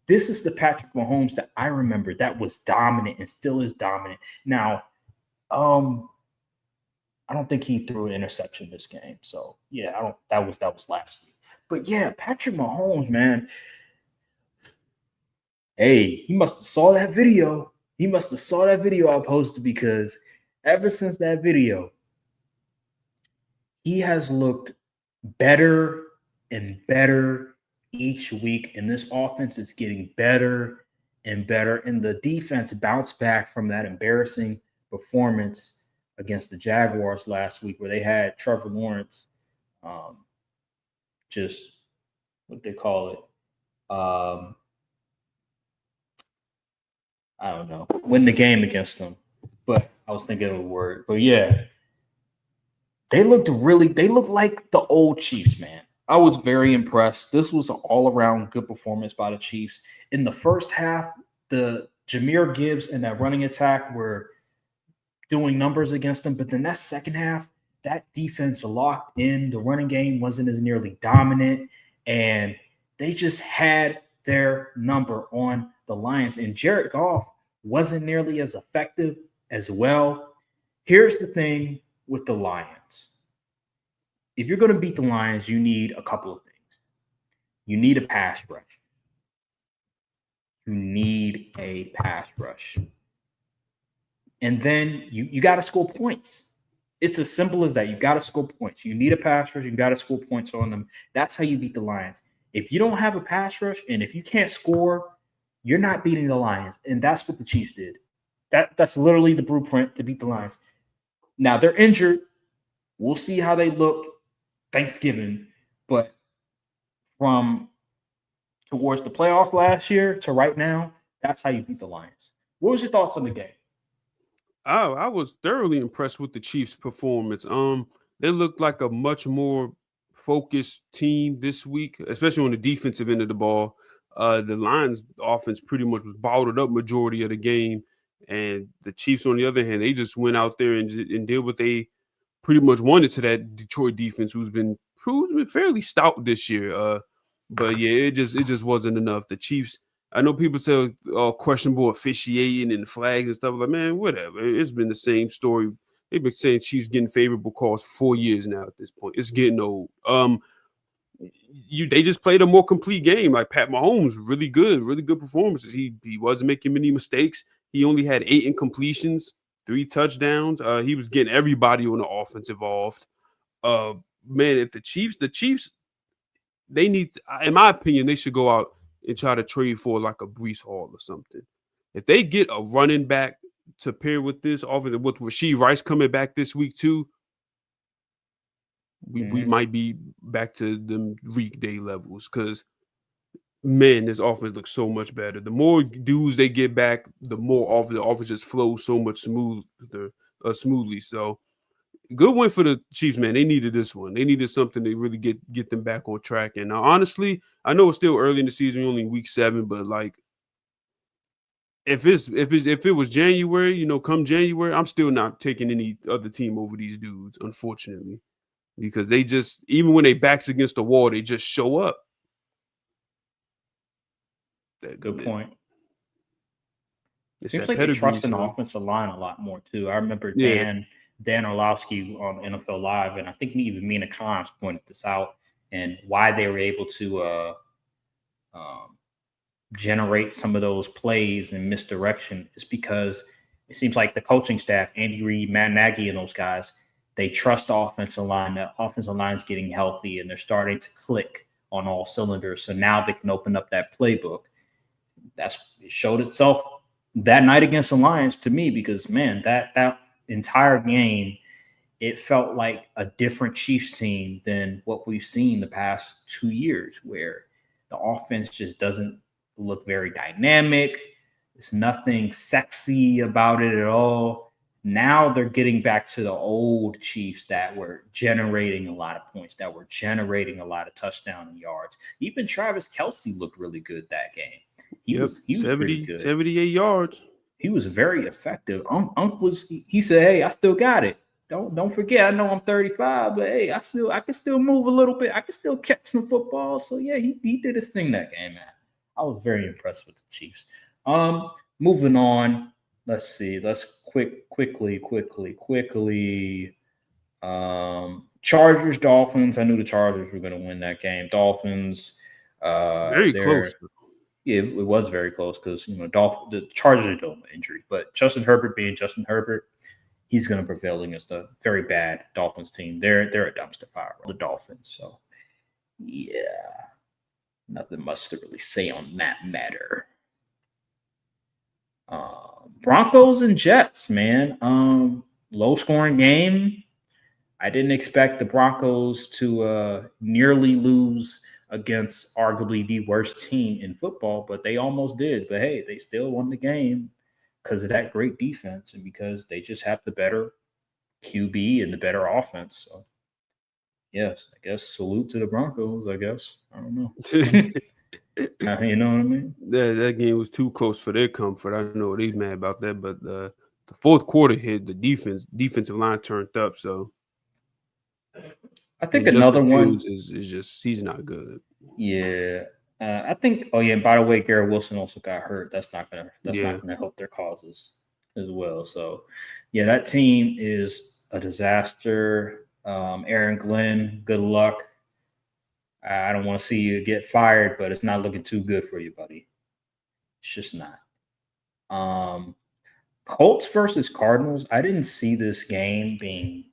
This is the Patrick Mahomes that I remember that was dominant and still is dominant. Now, I don't think he threw an interception this game. So yeah, I don't. That was last week. But yeah, Patrick Mahomes, man. Hey, he must have saw that video. He must have saw that video I posted because ever since that video, he has looked better and better each week, and this offense is getting better and better. And the defense bounced back from that embarrassing performance against the Jaguars last week, where they had Trevor Lawrence, just what they call it, I don't know, win the game against them. But I was thinking of a word. But yeah, they looked like the old Chiefs, man. I was very impressed. This was an all-around good performance by the Chiefs. In the first half, the Jahmyr Gibbs and that running attack were doing numbers against them. But then that second half, that defense locked in. The running game wasn't as nearly dominant. And they just had their number on the Lions. And Jared Goff wasn't nearly as effective as well. Here's the thing with the Lions. If you're going to beat the Lions, you need a couple of things. You need a pass rush. You need a pass rush. And then you got to score points. It's as simple as that. You got to score points. You need a pass rush. You got to score points on them. That's how you beat the Lions. If you don't have a pass rush and if you can't score, you're not beating the Lions. And that's what the Chiefs did. That's literally the blueprint to beat the Lions. Now, they're injured. We'll see how they look Thanksgiving. But from towards the playoffs last year to right now, that's how you beat the Lions. What was your thoughts on the game?
I was thoroughly impressed with the Chiefs' performance. They looked like a much more focused team this week, especially on the defensive end of the ball. The Lions' offense pretty much was bottled up majority of the game, and the Chiefs, on the other hand, they just went out there and did what they pretty much wanted to that Detroit defense, who's been fairly stout this year. But yeah, it just wasn't enough. The Chiefs. I know people say questionable officiating and flags and stuff. Like, man, whatever. It's been the same story. They've been saying Chiefs getting favorable calls for 4 years now at this point. It's getting old. They just played a more complete game. Like Pat Mahomes, really good performances. He wasn't making many mistakes. He only had 8 incompletions, 3 touchdowns. He was getting everybody on the offense involved. Man, if the Chiefs, they need, in my opinion, they should go out and try to trade for like a Breece Hall or something. If they get a running back to pair with this offense, with Rashee Rice coming back this week too, we might be back to them weekday levels. Because man, this offense looks so much better. The more dudes they get back, the more the offense just flows so much smoothly. So good win for the Chiefs, man. They needed this one. They needed something to really get them back on track. And honestly, I know it's still early in the season, only week 7, but like if it was January, come January, I'm still not taking any other team over these dudes, unfortunately, because they just, even when they backs against the wall, they just show up.
Good point. It seems like they trust in the offensive line a lot more too. I remember Dan Orlovsky on NFL Live, and I think even Mina Kimes pointed this out, and why they were able to generate some of those plays and misdirection is because it seems like the coaching staff, Andy Reid, Matt Nagy, and those guys, they trust the offensive line. The offensive line is getting healthy, and they're starting to click on all cylinders. So now they can open up that playbook. It showed itself that night against the Lions to me, because man, that entire game, it felt like a different Chiefs team than what we've seen the past 2 years, where the offense just doesn't look very dynamic. There's nothing sexy about it at all. Now they're getting back to the old Chiefs that were generating a lot of points, that were generating a lot of touchdown yards. Even Travis Kelce looked really good that game. He was
70,
pretty good.
78 yards.
he was very effective. Unc was he said, "Hey, I still got it. Don't forget. I know I'm 35, but hey, I can still move a little bit. I can still catch some football." So yeah, he did his thing that game, man. I was very impressed with the Chiefs. Moving on. Let's see. Let's quickly. Chargers, Dolphins. I knew the Chargers were going to win that game. Dolphins.
Very
They're
close.
yeah, it was very close because the Chargers are dealing with injury, but Justin Herbert being Justin Herbert, he's going to prevail against a very bad Dolphins team. They're a dumpster fire, the Dolphins. So yeah, nothing much to really say on that matter. Broncos and Jets, man. Low scoring game. I didn't expect the Broncos to nearly lose against arguably the worst team in football, but they almost did. But hey, they still won the game because of that great defense and because they just have the better QB and the better offense. So, yes, I guess salute to the Broncos, I guess. I don't know. You know what I mean?
That game was too close for their comfort. I know they's mad about that, but the fourth quarter hit, the defensive line turned up. So
I think
and Justin
another one.
Fields is just he's not good.
Yeah. I think. Oh yeah. And by the way, Garrett Wilson also got hurt. That's
Yeah,
not gonna help their causes as well. So, yeah, that team is a disaster. Aaron Glenn, good luck. I don't want to see you get fired, but it's not looking too good for you, buddy. It's just not. Um, Colts versus Cardinals. I didn't see this game being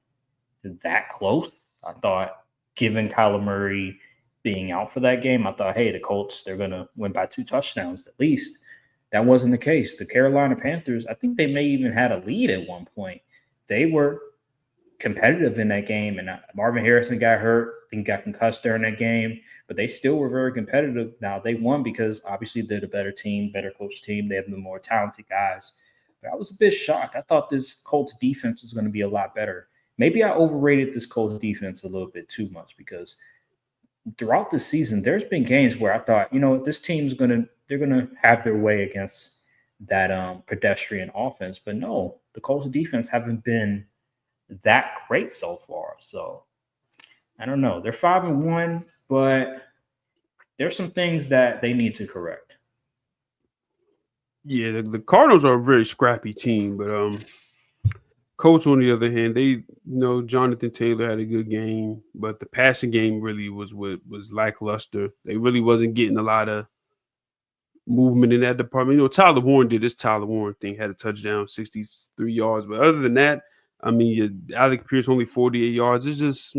that close. I thought, given Kyler Murray being out for that game, I thought, hey, the Colts, they're going to win by 2 touchdowns at least. That wasn't the case. The Carolina Panthers, I think they may even had a lead at one point. They were competitive in that game, and Marvin Harrison got hurt. I think got concussed during that game, but they still were very competitive. Now they won because obviously they're the better team, better coach team. They have the more talented guys. But I was a bit shocked. I thought this Colts defense was going to be a lot better. Maybe I overrated this Colts defense a little bit too much because throughout the season, there's been games where I thought, this team's they're gonna have their way against that pedestrian offense. But no, the Colts defense haven't been that great so far. So I don't know. They're 5-1, but there's some things that they need to correct.
yeah. The Cardinals are a very scrappy team, but Colts on the other hand, Jonathan Taylor had a good game, but the passing game really was lackluster. They really wasn't getting a lot of movement in that department. Tyler Warren did this Tyler Warren thing, had a touchdown, 63 yards. But other than that, I mean, Alec Pierce only 48 yards. It's just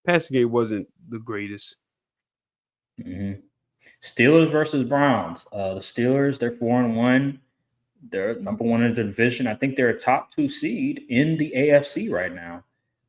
passing game wasn't the greatest.
Mm-hmm. Steelers versus Browns. The Steelers, they're 4-1. They're number one in the division. I think they're a top 2 seed in the AFC right now,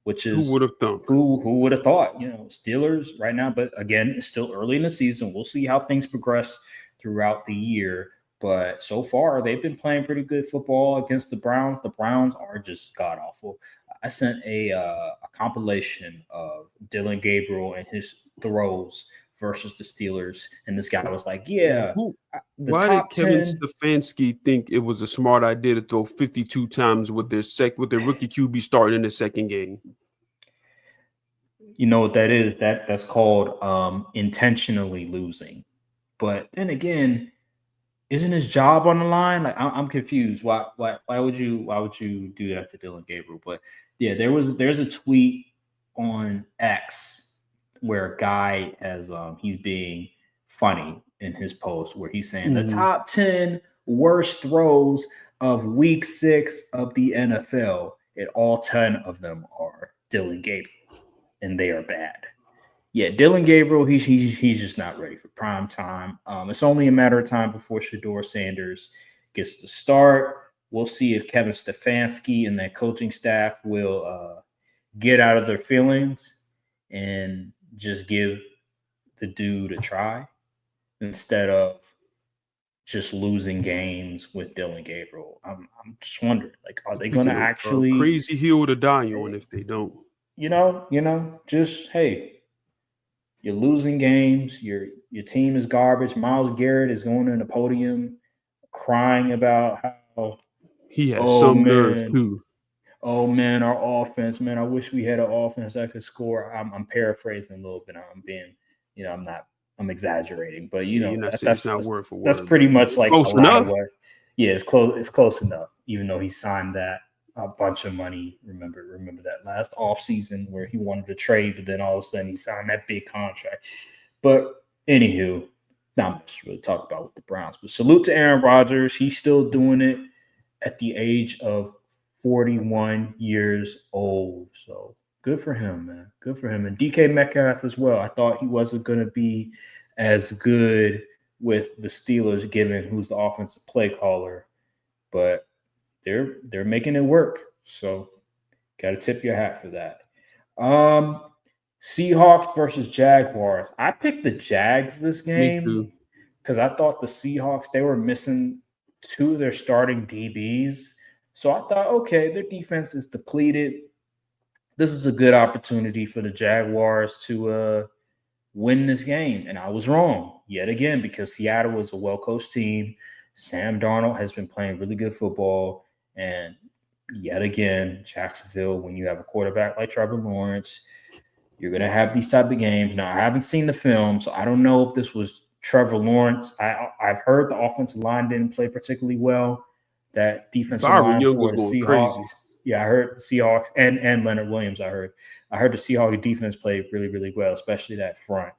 which
Who
is
would have thunk?
who would have thought? Steelers right now, but again, it's still early in the season. We'll see how things progress throughout the year. But so far, they've been playing pretty good football against the Browns. The Browns are just god awful. I sent a compilation of Dylan Gabriel and his throws versus the Steelers, and this guy was like, "Yeah, the
Why did
top
Kevin
10."
Stefanski think it was a smart idea to throw 52 times with their rookie QB starting in the second game?
You know what that is? That's called intentionally losing. But then again, isn't his job on the line? Like I'm confused. Why would you do that to Dylan Gabriel? But yeah, there's a tweet on X where a guy has he's being funny in his post where he's saying the top 10 worst throws of week 6 of the NFL, and all 10 of them are Dylan Gabriel, and they are bad. Yeah, Dylan Gabriel, he's just not ready for prime time. It's only a matter of time before Shador Sanders gets to start. We'll see if Kevin Stefanski and that coaching staff will get out of their feelings and just give the dude a try instead of just losing games with Dylan Gabriel. I'm just wondering, like, are they going to
Speaking of
actually,
crazy hill to die on if they don't.
just hey, you're losing games. Your team is garbage. Myles Garrett is going on the podium crying about how Oh,
He has
oh
some nerve
man.
too.
Oh man, our offense, man. I wish we had an offense that could score. I'm paraphrasing a little bit. I'm being, I'm exaggerating, but
Yeah, you're not. It's not
that's
word for
that's
word,
pretty
but
much like a
close
lot of
enough.
what. Yeah, it's close. It's close enough. Even though he signed that a bunch of money. Remember that last off season where he wanted to trade, but then all of a sudden he signed that big contract. But anywho, not much to really talk about with the Browns. But salute to Aaron Rodgers. He's still doing it at the age of 41 years old. So good for him, man. Good for him. And DK Metcalf as well. I thought he wasn't going to be as good with the Steelers, given who's the offensive play caller, but they're making it work. So got to tip your hat for that. Um, Seahawks versus Jaguars. I picked the Jags this
Me
game
too.
because I thought the Seahawks, they were missing two of their starting DBs. So I thought, okay, their defense is depleted. This is a good opportunity for the Jaguars to win this game. And I was wrong yet again because Seattle is a well coached team. Sam Darnold has been playing really good football. And yet again, Jacksonville, when you have a quarterback like Trevor Lawrence, you're going to have these type of games. Now, I haven't seen the film, so I don't know if this was Trevor Lawrence. I've heard the offensive line didn't play particularly well. That defensive
Byron
line
Young
for
was
the
going
Seahawks.
crazy.
Yeah, I heard the Seahawks and Leonard Williams. I heard the Seahawks defense played really, really well, especially that front.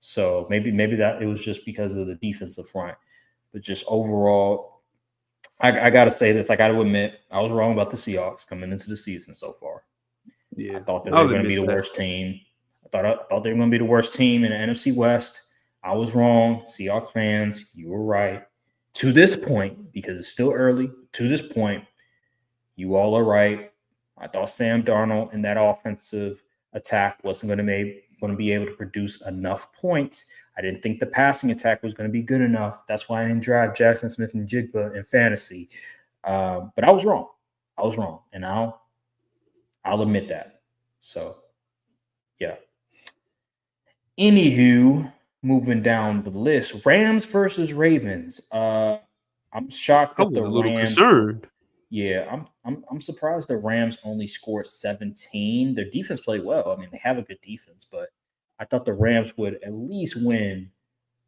So maybe that it was just because of the defensive front, but just overall, I got to say this. I got to admit, I was wrong about the Seahawks coming into the season so far. I
Yeah,
thought that they
I'll
were going to be
admit
the
that.
worst team. I thought they were going to be the worst team in the NFC West. I was wrong. Seahawks fans, you were right. To this point, because it's still early, to this point, you all are right. I thought Sam Darnold and that offensive attack wasn't going to be able to produce enough points. I didn't think the passing attack was going to be good enough. That's why I didn't draft Jackson Smith and Jigba in fantasy. But I was wrong. And I'll admit that. So yeah. Anywho, moving down the list, Rams versus Ravens. I'm shocked
I
that the
was a little
Rams.
concerned.
Yeah, I'm surprised the Rams only scored 17. Their defense played well. I mean, they have a good defense, but I thought the Rams would at least win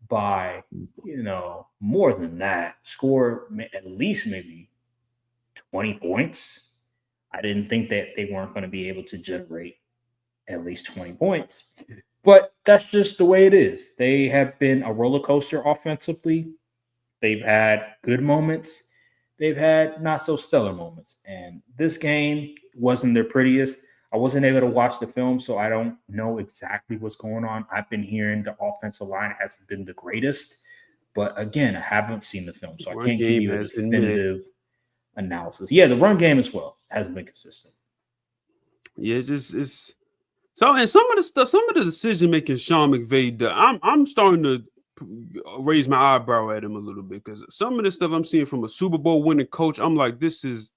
by more than that. Score at least maybe 20 points. I didn't think that they weren't going to be able to generate at least 20 points. But that's just the way it is. They have been a roller coaster offensively. They've had good moments. They've had not so stellar moments. And this game wasn't their prettiest. I wasn't able to watch the film, so I don't know exactly what's going on. I've been hearing the offensive line hasn't been the greatest. But again, I haven't seen the film, so I
Run
can't give
game
you a
has been meh.
definitive analysis. Yeah, the run game as well hasn't been consistent.
Yeah, it's so, and some of the decision making Sean McVay does, I'm starting to raise my eyebrow at him a little bit because some of the stuff I'm seeing from a Super Bowl winning coach, I'm like, this is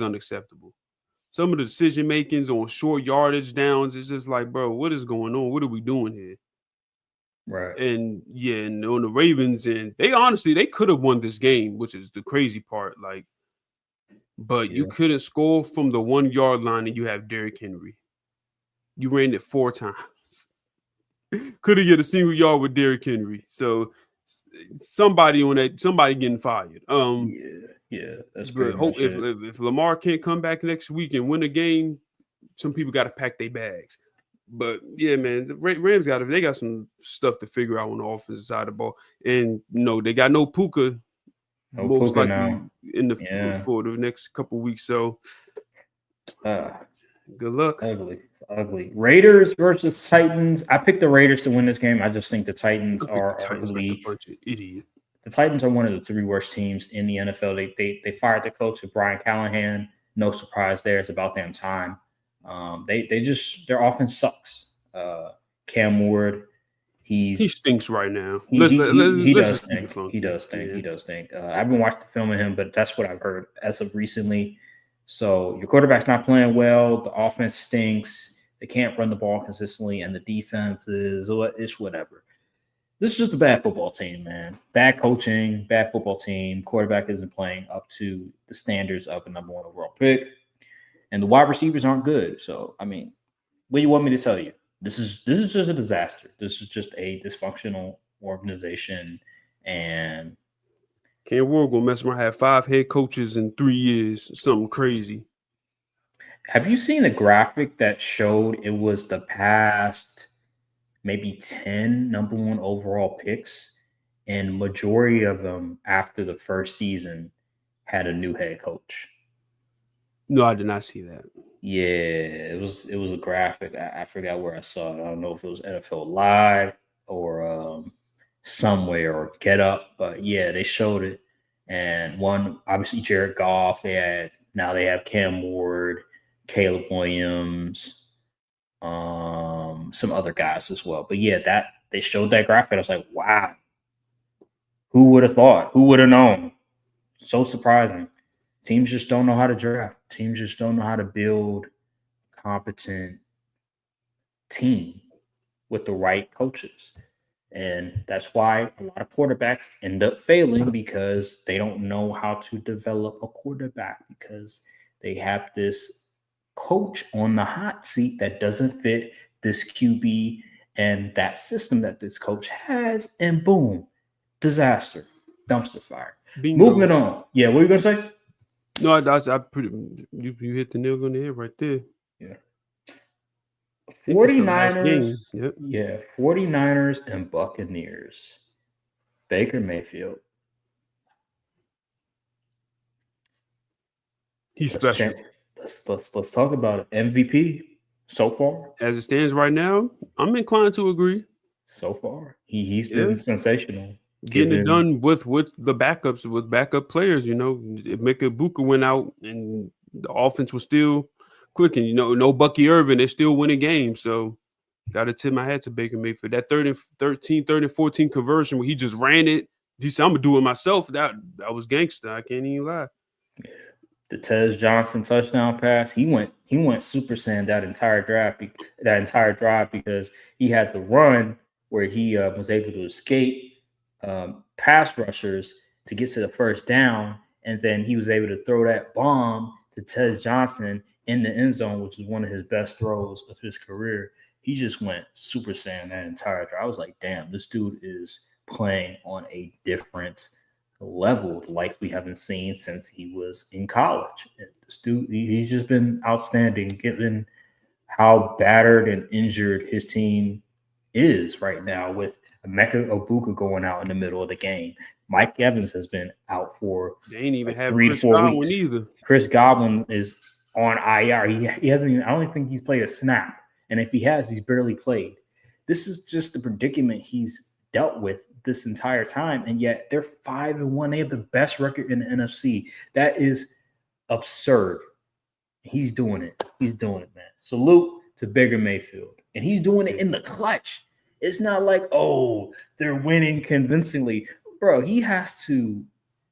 unacceptable. Some of the decision makings on short yardage downs, it's just like, bro, what is going on? What are we doing here?
Right.
And yeah, and on the Ravens, and they could have won this game, which is the crazy part. Like, but you
Yeah.
couldn't score from the 1 yard line, and you have Derrick Henry. You ran it 4 times. Couldn't get a single yard with Derrick Henry. So somebody getting fired.
Yeah, that's
But
pretty
hope
much it.
if Lamar can't come back next week and win a game, some people got to pack their bags. But yeah, man, the Rams got some stuff to figure out on the offensive side of the ball, and no, they got no Puka,
No
most
Puka
likely
now.
in the
Yeah.
for the next couple weeks. So
Uh,
good luck.
ugly. Ugly. Raiders versus Titans. I picked the Raiders to win this game. I just think the Titans
I picked the
are
Titans like a
arguably
bunch of idiots.
the Titans are one of the 3 worst teams in the NFL. They fired the coach with Brian Callahan. No surprise there. It's about damn time. They just their offense sucks. Cam Ward,
He
he's
stinks right now.
he
Let's
does
just keep it
stink. He
funky.
does stink.
Yeah.
He does stink. I haven't watched the film of him, but that's what I've heard as of recently. So your quarterback's not playing well. The offense stinks. They can't run the ball consistently, and the defense is it's whatever. This is just a bad football team, man. Bad coaching, bad football team. Quarterback isn't playing up to the standards of a number one overall pick, and the wide receivers aren't good. So, I mean, what do you want me to tell you? This is just a disaster. This is just a dysfunctional organization, and
Ken Ward gonna mess around, have 5 head coaches in 3 years, something crazy.
have you seen a graphic that showed it was the past maybe 10 number one overall picks, and majority of them after the first season had a new head coach?
No, I did not see that.
Yeah, it was a graphic. I forgot where I saw it. I don't know if it was NFL Live or somewhere or Get Up, but yeah, they showed it. And one, obviously, Jared Goff. They have Cam Ward, Caleb Williams, some other guys as well. But yeah, that they showed that graphic. I was like, wow, who would have thought? Who would have known? So surprising. Teams just don't know how to draft. Teams just don't know how to build a competent team with the right coaches. And that's why a lot of quarterbacks end up failing, because they don't know how to develop a quarterback, because they have this coach on the hot seat that doesn't fit this QB and that system that this coach has. And boom, disaster, dumpster fire.
Bingo.
Moving on. Yeah, what are you going to say?
No, I pretty you hit the nail on the head right there.
Yeah.
I think it's the last
49ers.
game. Yep.
Yeah, 49ers and Buccaneers. Baker Mayfield.
He's special.
Let's talk about it. MVP so far.
As it stands right now, I'm inclined to agree.
So far, he's been sensational.
Getting it done with the backups, with backup players. You know, Emeka Buka went out and the offense was still clicking. You know, no Bucky Irvin, they're still winning games. So got to tip my hat to Baker Mayfield. That third and 14 conversion where he just ran it. He said, "I'm gonna do it myself." That was gangster. I can't even lie.
The Tez Johnson touchdown pass, he went Super Saiyan that entire drive, because he had the run where he was able to escape pass rushers to get to the first down, and then he was able to throw that bomb to Tez Johnson in the end zone, which is one of his best throws of his career. He just went Super Saiyan that entire drive. I was like, damn, this dude is playing on a different level like we haven't seen since he was in college. This dude, he's just been outstanding, given how battered and injured his team is right now, with Emeka Egbuka going out in the middle of the game. Mike Evans has been out for
they ain't even have
3 to 4
Godwin
weeks.
either.
Chris Godwin is on IR. He hasn't even, I don't think he's played a snap. And if he has, he's barely played. This is just the predicament he's dealt with this entire time. And yet they're 5-1. They have the best record in the NFC. That is absurd. He's doing it. He's doing it, man. Salute to Baker Mayfield. And he's doing it in the clutch. It's not like, oh, they're winning convincingly. Bro, he has to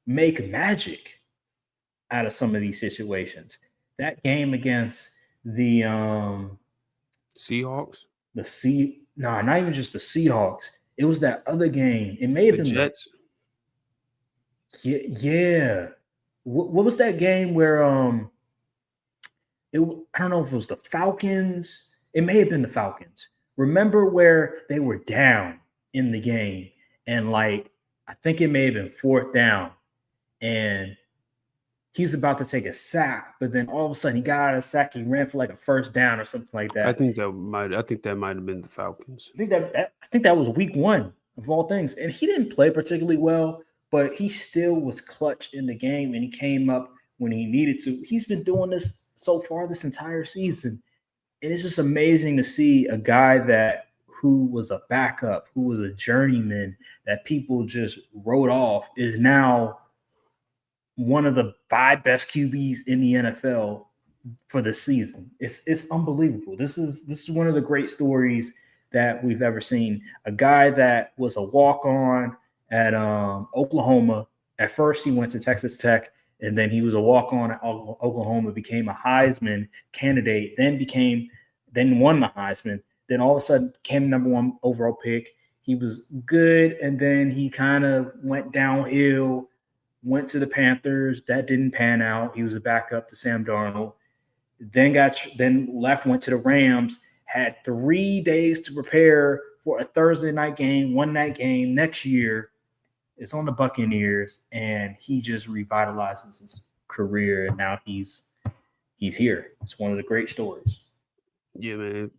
make magic out of some of these situations. That game against the
Seahawks?
not even just the Seahawks. It was that other game. It may have been
Jets.
Yeah. What was that game where I don't know if it was the Falcons. It may have been the Falcons. Remember where they were down in the game, and like I think it may have been 4th down, and he's about to take a sack, but then all of a sudden he got out of the sack. He ran for like a first down or something like that.
I think that might have been the Falcons.
I think that was week 1 of all things, and he didn't play particularly well, but he still was clutch in the game, and he came up when he needed to. He's been doing this so far this entire season, and it's just amazing to see a guy who was a backup, who was a journeyman that people just wrote off, is now one of the 5 best QBs in the NFL for the season. It's unbelievable. This is one of the great stories that we've ever seen. A guy that was a walk-on at Oklahoma. At first, he went to Texas Tech, and then he was a walk-on at Oklahoma, became a Heisman candidate, then won the Heisman. Then all of a sudden became number 1 overall pick, He was good, and then he kind of went downhill. Went to the Panthers. That didn't pan out. He was a backup to Sam Darnold. Then left, went to the Rams. Had 3 days to prepare for a Thursday night game, one night game next year. It's on the Buccaneers, and he just revitalizes his career, and now he's here. It's one of the great stories.
Yeah, man.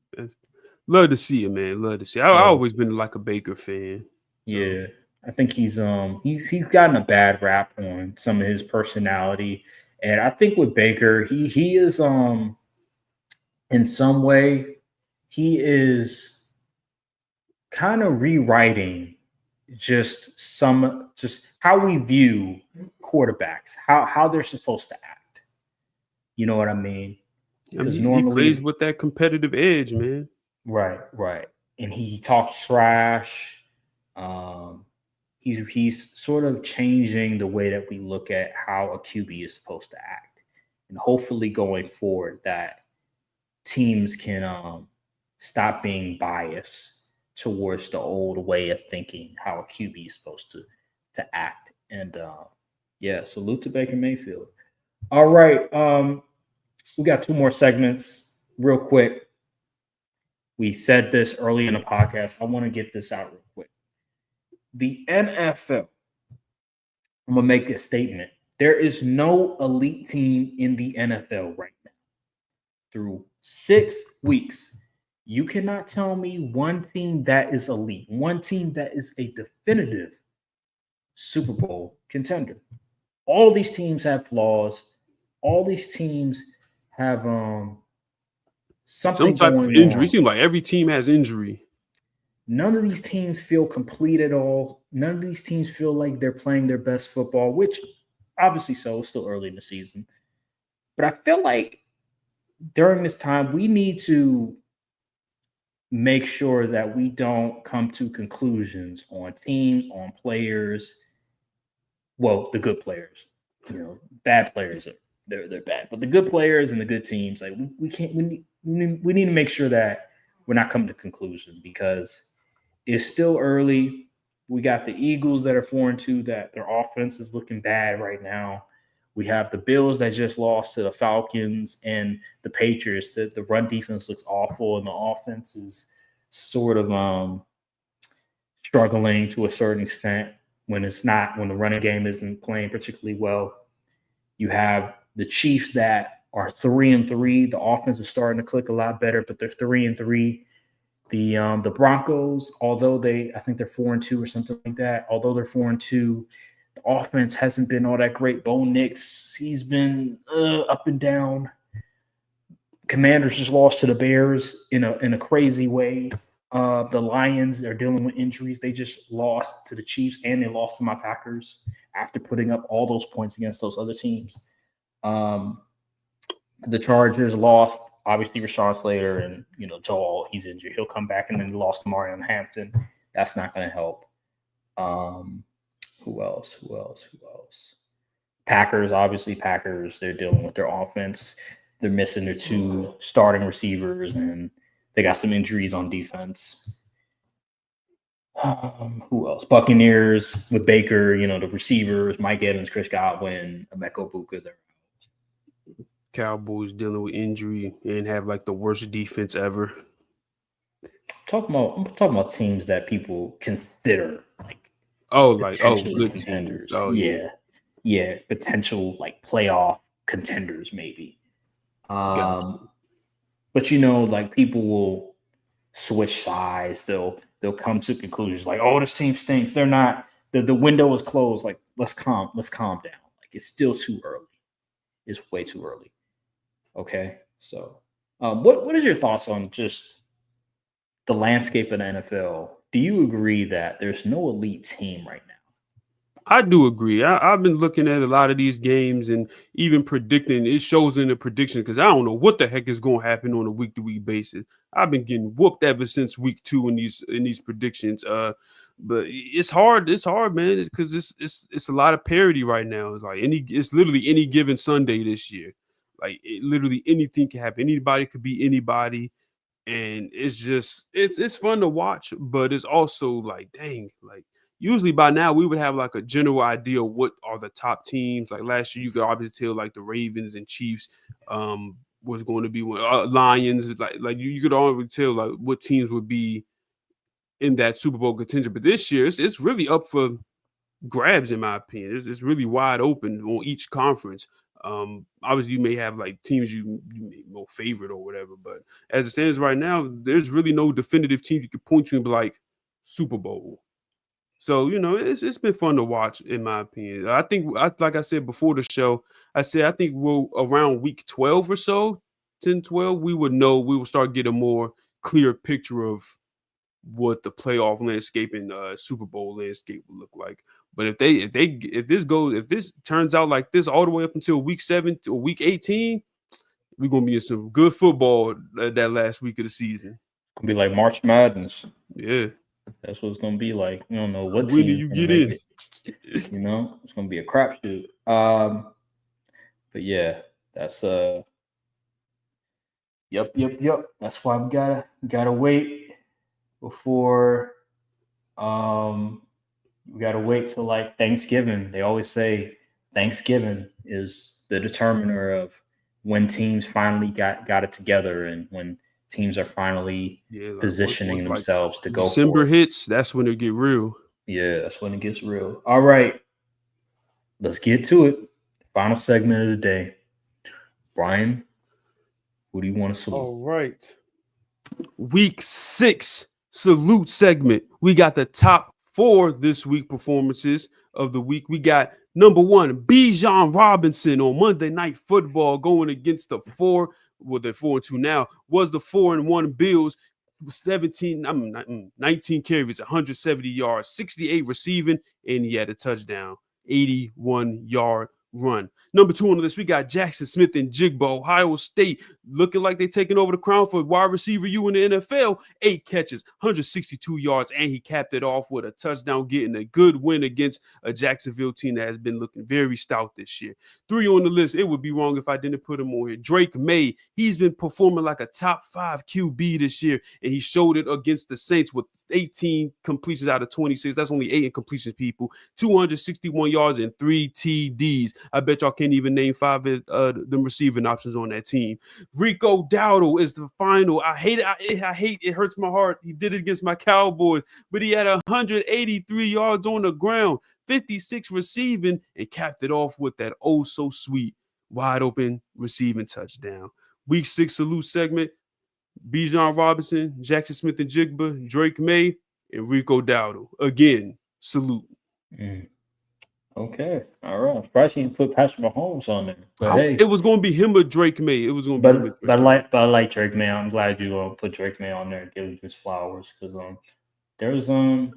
Love to see it, man. Love to see it. I always been like a Baker fan.
So. Yeah. I think he's gotten a bad rap on some of his personality. And I think with Baker, he is in some way, he is kind of rewriting just how we view quarterbacks, how they're supposed to act. You know what I mean?
Because normally he plays with that competitive edge, man.
Right. And he talks trash. He's sort of changing the way that we look at how a QB is supposed to act. And hopefully going forward that teams can stop being biased towards the old way of thinking how a QB is supposed to act. And salute to Baker Mayfield. All right. We got 2 more segments real quick. We said this early in the podcast. I want to get this out real quick. The NFL, I'm going to make a statement. There is no elite team in the NFL right now. Through 6 weeks, you cannot tell me one team that is elite, one team that is a definitive Super Bowl contender. All these teams have flaws. All these teams have
some type of injury. It seems like every team has injury.
None of these teams feel complete at all. None of these teams feel like they're playing their best football, which obviously so. It's still early in the season. But I feel like during this time, we need to make sure that we don't come to conclusions on teams, on players. Well, the good players. Bad players, they're bad. But the good players and the good teams, like we need to make sure that we're not coming to conclusion because it's still early. We got the Eagles that are 4-2, that their offense is looking bad right now. We have the Bills that just lost to the Falcons and the Patriots. The run defense looks awful, and the offense is sort of struggling to a certain extent when the running game isn't playing particularly well. You have the Chiefs that are 3-3. The offense is starting to click a lot better, but they're 3-3. The Broncos, although I think they're 4-2 or something like that. Although they're 4-2, the offense hasn't been all that great. Bo Nix, he's been up and down. Commanders just lost to the Bears in a crazy way. The Lions are dealing with injuries. They just lost to the Chiefs and they lost to my Packers after putting up all those points against those other teams. The Chargers lost, obviously, Rashawn Slater and, Joel, he's injured. He'll come back, and then they lost to Marion Hampton. That's not going to help. Who else? Packers, they're dealing with their offense. They're missing their 2 starting receivers, and they got some injuries on defense. Who else? Buccaneers with Baker, the receivers, Mike Evans, Chris Godwin, Emeka Egbuka, they're
Cowboys dealing with injury and have like the worst defense ever.
I'm talking about teams that people consider
good
contenders.
Teams. Oh
yeah, potential like playoff contenders maybe. But people will switch sides. They'll come to conclusions like, oh, this team stinks. They're not. The window is closed. Like let's calm down. Like it's still too early. It's way too early. Okay, so what is your thoughts on just the landscape of the NFL? Do you agree that there's no elite team right now?
I do agree. I've been looking at a lot of these games and even predicting. It shows in the prediction because I don't know what the heck is going to happen on a week-to-week basis. I've been getting whooped ever since week 2 in these predictions. But it's hard. It's hard, man. Because it's a lot of parity right now. It's literally any given Sunday this year. Like literally anything can happen. Anybody could be anybody. And it's fun to watch, but it's also like, dang, like usually by now we would have like a general idea of what are the top teams. Like last year, you could obviously tell like the Ravens and Chiefs was going to be Lions. Like you could already tell like what teams would be in that Super Bowl contention. But this year, it's really up for grabs in my opinion. It's really wide open on each conference. Obviously, you may have like teams you may more favorite or whatever, but as it stands right now, there's really no definitive team you can point to and be like Super Bowl. So it's been fun to watch in my opinion. I think like I said before the show, I think we'll around week 12 or so, 10, 12, we will start getting a more clear picture of what the playoff landscape and Super Bowl landscape would look like. But if this turns out like this all the way up until week 7 or week 18, we're gonna be in some good football that last week of the season.
It's gonna be like March Madness.
Yeah,
That's what it's gonna be like. You don't know what
when do
team's
you
gonna
get
make
in?
it. It's gonna be a crapshoot. But yeah, that's yep. That's why we gotta wait before we gotta wait till like Thanksgiving. They always say Thanksgiving is the determiner of when teams finally got it together and when teams are finally
Like
positioning
once
themselves to go
December
for it.
hits, that's when it get real.
Yeah, that's when it gets real. All right, let's get to it. Final segment of the day. Brian, who do you want to salute?
All right. Week 6 salute segment. We got the top 4 this week performances of the week. We got number 1, Bijan Robinson on Monday Night Football going against the 4. Well, they're 4-2 now. Was the 4-1 Bills. 19 carries, 170 yards, 68 receiving, and he had a touchdown, 81-yard run. Number 2 on the list, we got Jackson Smith and Jigba, Ohio State, looking like they're taking over the crown for wide receiver U in the NFL. 8 catches, 162 yards, and he capped it off with a touchdown, getting a good win against a Jacksonville team that has been looking very stout this year. 3 on the list, it would be wrong if I didn't put him on here. Drake May, he's been performing like a top 5 QB this year, and he showed it against the Saints with 18 completions out of 26. That's only 8 incompletions, people. 261 yards and 3 TDs. I bet y'all can't even name 5 of the receiving options on that team. Rico Dowdle is the final. I hate it. I hate it. Hurts my heart. He did it against my Cowboys, but he had 183 yards on the ground, 56 receiving, and capped it off with that oh so sweet wide open receiving touchdown. Week 6 salute segment. Bijan Robinson, Jackson Smith and Jigba, Drake May, and Rico Dowdle. Again, salute.
Okay, all right. I'm surprised you didn't put Patrick Mahomes on there, but hey,
it was going to be him or Drake May. It was going to be him.
But I like Drake May. I'm glad you put Drake May on there and give him his flowers because there was some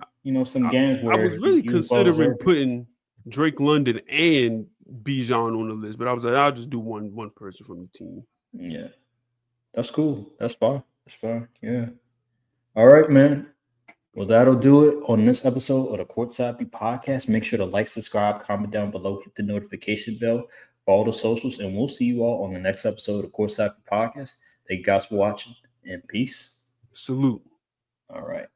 games where
I was really considering
well
putting Drake London and Bijan on the list, but I was like, I'll just do one person from the team.
Yeah, that's cool. That's fine. Yeah. All right, man. Well, that'll do it on this episode of the Courtside podcast. Make sure to like, subscribe, comment down below, hit the notification bell, follow the socials, and we'll see you all on the next episode of the Courtside podcast. Thank you guys for watching, and peace.
Salute.
All right.